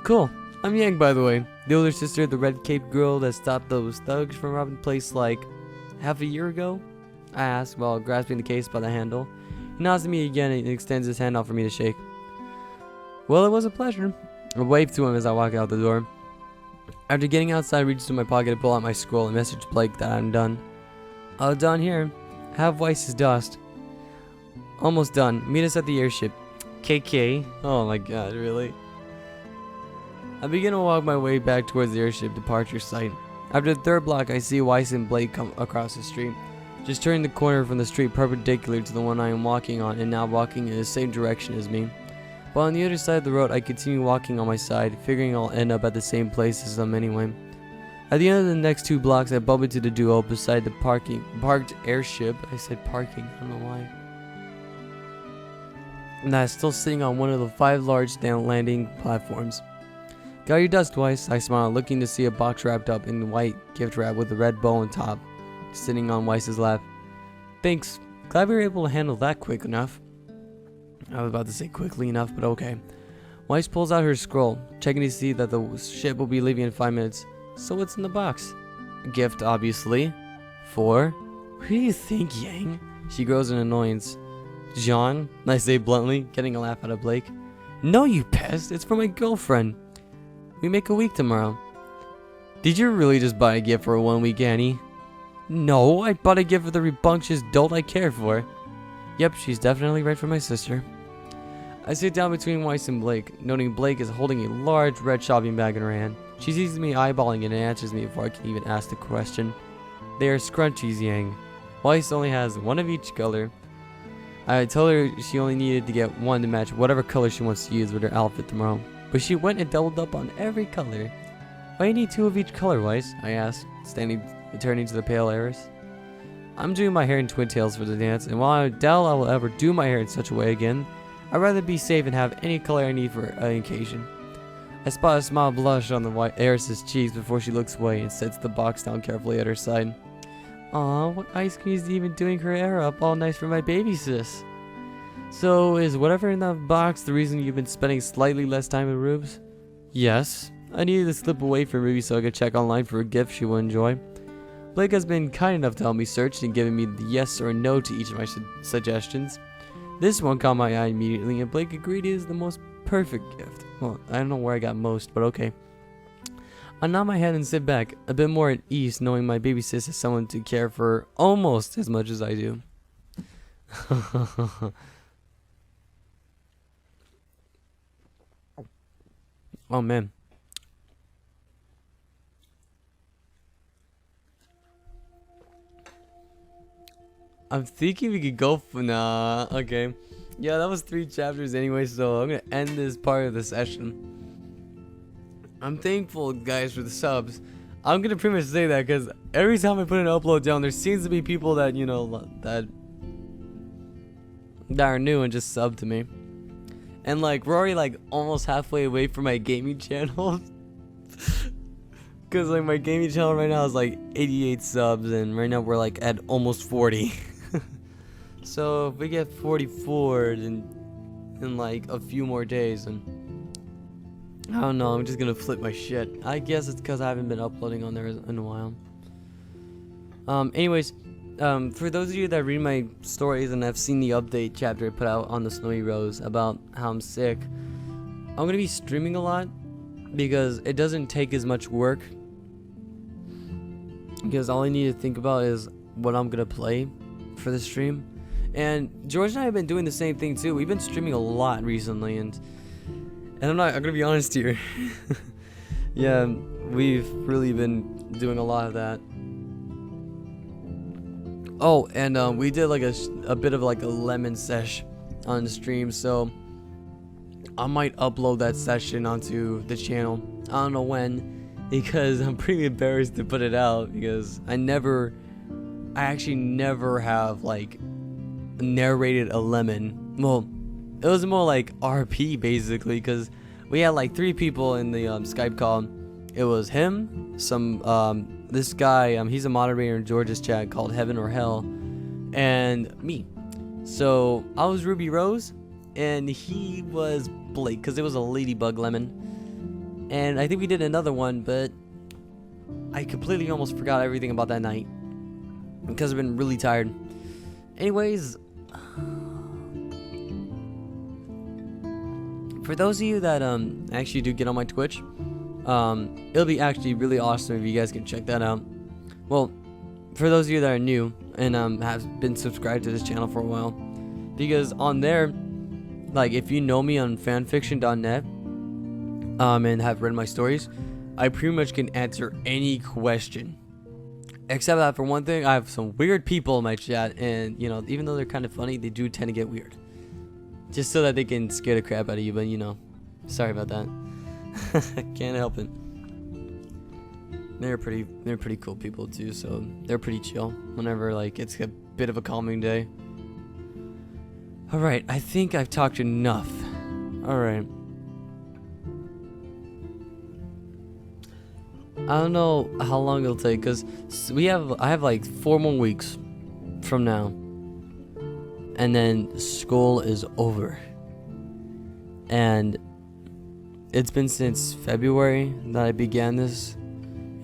Cool. I'm Yang, by the way. The older sister of the red-caped girl that stopped those thugs from robbing the place like half a year ago? I ask while grasping the case by the handle. He nods at me again and extends his hand out for me to shake. Well, it was a pleasure. I wave to him as I walk out the door. After getting outside, I reach into my pocket to pull out my scroll and message Blake that I'm done. All done here. Have Weiss's dust. Almost done. Meet us at the airship. KK. Oh my god, really? I begin to walk my way back towards the airship departure site. After the third block, I see Weiss and Blake come across the street. Just turning the corner from the street perpendicular to the one I am walking on and now walking in the same direction as me. While on the other side of the road, I continue walking on my side, figuring I'll end up at the same place as them anyway. At the end of the next 2 blocks, I bump into the duo beside the parked airship. I said parking, I don't know why. And that's still sitting on one of the 5 large down landing platforms. Got your dust, Weiss, I smile, looking to see a box wrapped up in white gift wrap with a red bow on top, sitting on Weiss's lap. Thanks. Glad we were able to handle that quick enough. I was about to say quickly enough, but okay. Weiss pulls out her scroll, checking to see that the ship will be leaving in 5 minutes. So what's in the box? A gift, obviously. For? Who do you think, Yang? She grows in annoyance. John? I say bluntly, getting a laugh out of Blake. No, you pest. It's for my girlfriend. We make a week tomorrow. Did you really just buy a gift for a 1 week, Annie? No, I bought a gift for the rebunctious dolt I care for. Yep, she's definitely right for my sister. I sit down between Weiss and Blake, noting Blake is holding a large red shopping bag in her hand. She sees me eyeballing it and answers me before I can even ask the question. They are scrunchies, Yang. Weiss only has 1 of each color. I told her she only needed to get 1 to match whatever color she wants to use with her outfit tomorrow. But she went and doubled up on every color. Why do you need 2 of each color, Weiss? I asked, turning to the pale heiress. I'm doing my hair in twin tails for the dance, and while I doubt I will ever do my hair in such a way again, I'd rather be safe and have any color I need for an occasion. I spot a small blush on the white heiress's cheeks before she looks away and sets the box down carefully at her side. Aw, what ice cream is even doing her hair up all nice for my baby sis? So, is whatever in that box the reason you've been spending slightly less time with Rubes? Yes. I needed to slip away from Ruby so I could check online for a gift she will enjoy. Blake has been kind enough to help me search and giving me the yes or no to each of my suggestions. This one caught my eye immediately, and Blake agreed it is the most perfect gift. Well, I don't know where I got most, but okay. I nod my head and sit back, a bit more at ease, knowing my baby sis is someone to care for almost as much as I do. Oh man. I'm thinking we could go for nah. Okay. Yeah, that was 3 chapters anyway, so I'm gonna end this part of the session. I'm thankful, guys, for the subs. I'm gonna pretty much say that because every time I put an upload down, there seems to be people that, you know, that are new and just sub to me. And like, we're already like almost halfway away from my gaming channel. Because like my gaming channel right now is like 88 subs, and right now we're like at almost 40. So if we get 44 in like a few more days, and I don't know, I'm just gonna flip my shit. I guess it's because I haven't been uploading on there in a while. Anyways, for those of you that read my stories and have seen the update chapter I put out on the Snowy Rose about how I'm sick, I'm gonna be streaming a lot because it doesn't take as much work. Because all I need to think about is what I'm gonna play for the stream. And George and I have been doing the same thing too. We've been streaming a lot recently, and I'm gonna be honest here. Yeah, we've really been doing a lot of that. Oh, and we did like a bit of like a lemon sesh on the stream, so I might upload that session onto the channel. I don't know when, because I'm pretty embarrassed to put it out, because I actually never have like narrated a lemon. Well, it was more like RP basically, because we had like 3 people in the Skype call, it was him, this guy, he's a moderator in George's chat called Heaven or Hell, and me. So I was Ruby Rose, and he was Blake, because it was a Ladybug Lemon. And I think we did another one, but I completely almost forgot everything about that night because I've been really tired. Anyways, for those of you that actually do get on my Twitch, it'll be actually really awesome if you guys can check that out. Well, for those of you that are new and have been subscribed to this channel for a while, because on there, like, if you know me on fanfiction.net and have read my stories, I pretty much can answer any question. Except that for one thing, I have some weird people in my chat, and you know, even though they're kind of funny, they do tend to get weird. Just so that they can scare the crap out of you, but you know, sorry about that. Can't help it. They're pretty cool people too, so they're pretty chill whenever like it's a bit of a calming day. Alright, I think I've talked enough. Alright. I don't know how long it'll take, because I have like 4 more weeks from now, and then school is over. And it's been since February that I began this,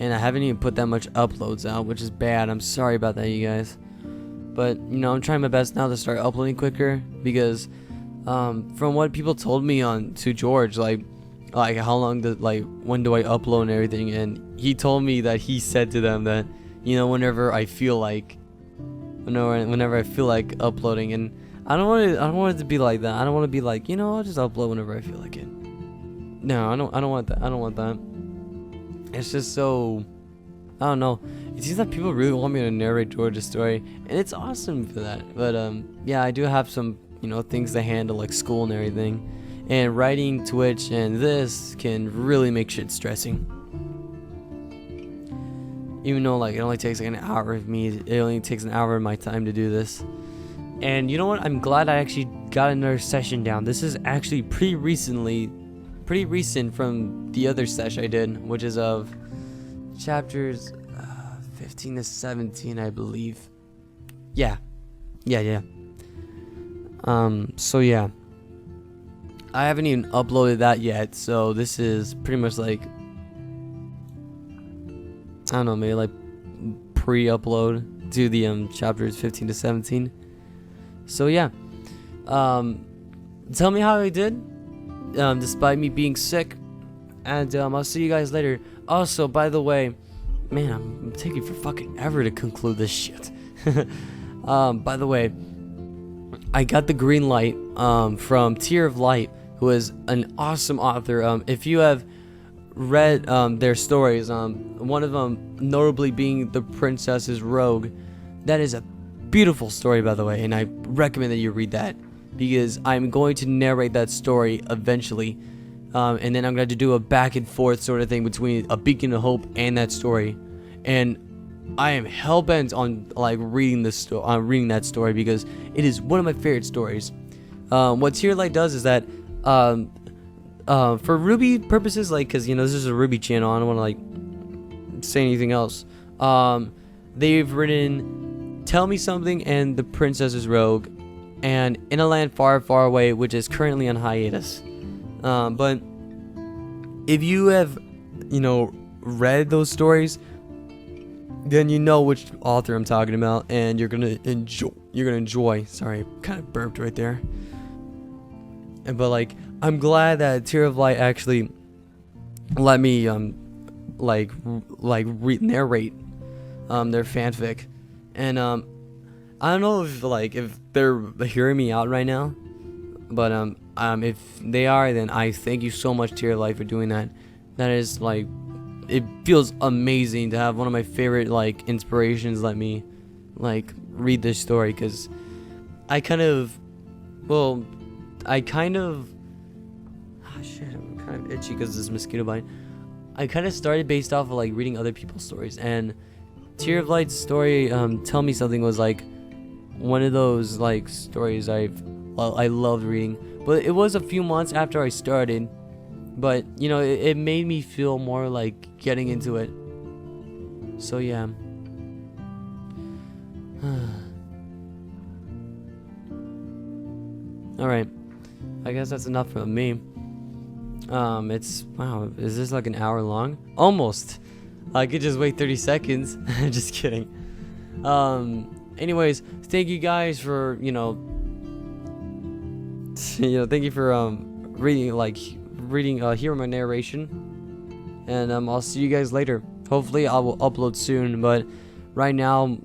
and I haven't even put that much uploads out, which is bad. I'm sorry about that, you guys. But you know, I'm trying my best now to start uploading quicker, because from what people told me to George, like how long when do I upload and everything, and he told me that he said to them that, you know, whenever I feel like uploading. And I don't want it to be like that. I don't want to be like, you know, I'll just upload whenever I feel like it. No, I don't want that. I don't want that. It's just so, I don't know. It seems like people really want me to narrate George's story, and it's awesome for that. But yeah, I do have some, you know, things to handle, like school and everything. And writing, Twitch, and this can really make shit stressing. Even though like it only takes like an hour of me, it only takes an hour of my time to do this. And you know what? I'm glad I actually got another session down. This is actually pretty recent from the other sesh I did, which is of chapters 15 to 17, I believe. Yeah. So yeah. I haven't even uploaded that yet, so this is pretty much like, I don't know, maybe like pre-upload to the chapters 15 to 17. So yeah, tell me how I did, despite me being sick, and I'll see you guys later. Also, by the way, man, I'm taking for fucking ever to conclude this shit. By the way, I got the green light from Tear of Light, who is an awesome author. If you have read their stories, one of them notably being The Princess's Rogue, that is a beautiful story, by the way, and I recommend that you read that, because I'm going to narrate that story eventually, and then I'm going to do a back and forth sort of thing between A Beacon of Hope and that story. And I am hell-bent on like reading that story, because it is one of my favorite stories. What Tear Light does is that for RWBY purposes, like, because you know this is a RWBY channel, I don't want to like say anything else. They've written Tell Me Something and The Princess's Rogue and In a Land Far, Far Away, which is currently on hiatus. But if you have, you know, read those stories, then you know which author I'm talking about, and you're gonna enjoy. Sorry, kind of burped right there. But like, I'm glad that Tear of Light actually let me narrate their fanfic. And I don't know if they're hearing me out right now, but if they are, then I thank you so much, Tear of Light, for doing that. That is like, it feels amazing to have one of my favorite like inspirations let me like read this story, because I'm kind of itchy because this mosquito bite. I kind of started based off of like reading other people's stories, and Tear of Light's story, Tell Me Something, was like one of those like stories I loved reading. But it was a few months after I started But you know, it made me feel more like getting into it. So yeah. Alright, I guess that's enough for me. It's, wow, is this like an hour long? Almost. I could just wait 30 seconds. Just kidding. Anyways, thank you guys for, thank you for hearing my narration. And I'll see you guys later. Hopefully I will upload soon, but right now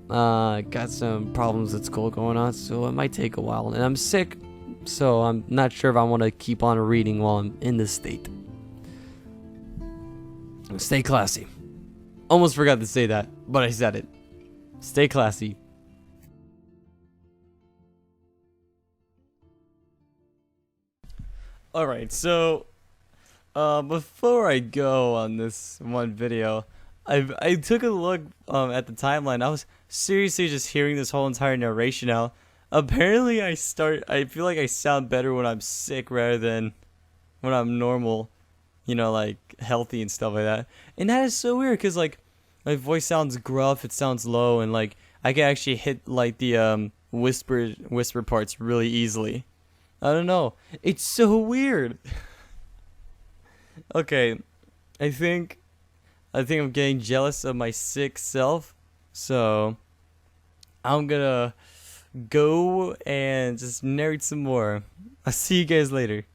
got some problems at school going on, so it might take a while, and I'm sick, so I'm not sure if I want to keep on reading while I'm in this state. Stay classy. Almost forgot to say that, but I said it. Stay classy. Alright, so before I go on this one video, I took a look at the timeline. I was seriously just hearing this whole entire narration out. Apparently I feel like I sound better when I'm sick rather than when I'm normal, like healthy and stuff like that. And that is so weird because like my voice sounds gruff, it sounds low, and like I can actually hit like the whisper parts really easily. I don't know. It's so weird. Okay, I think I'm getting jealous of my sick self, so I'm gonna go and just narrate some more. I'll see you guys later.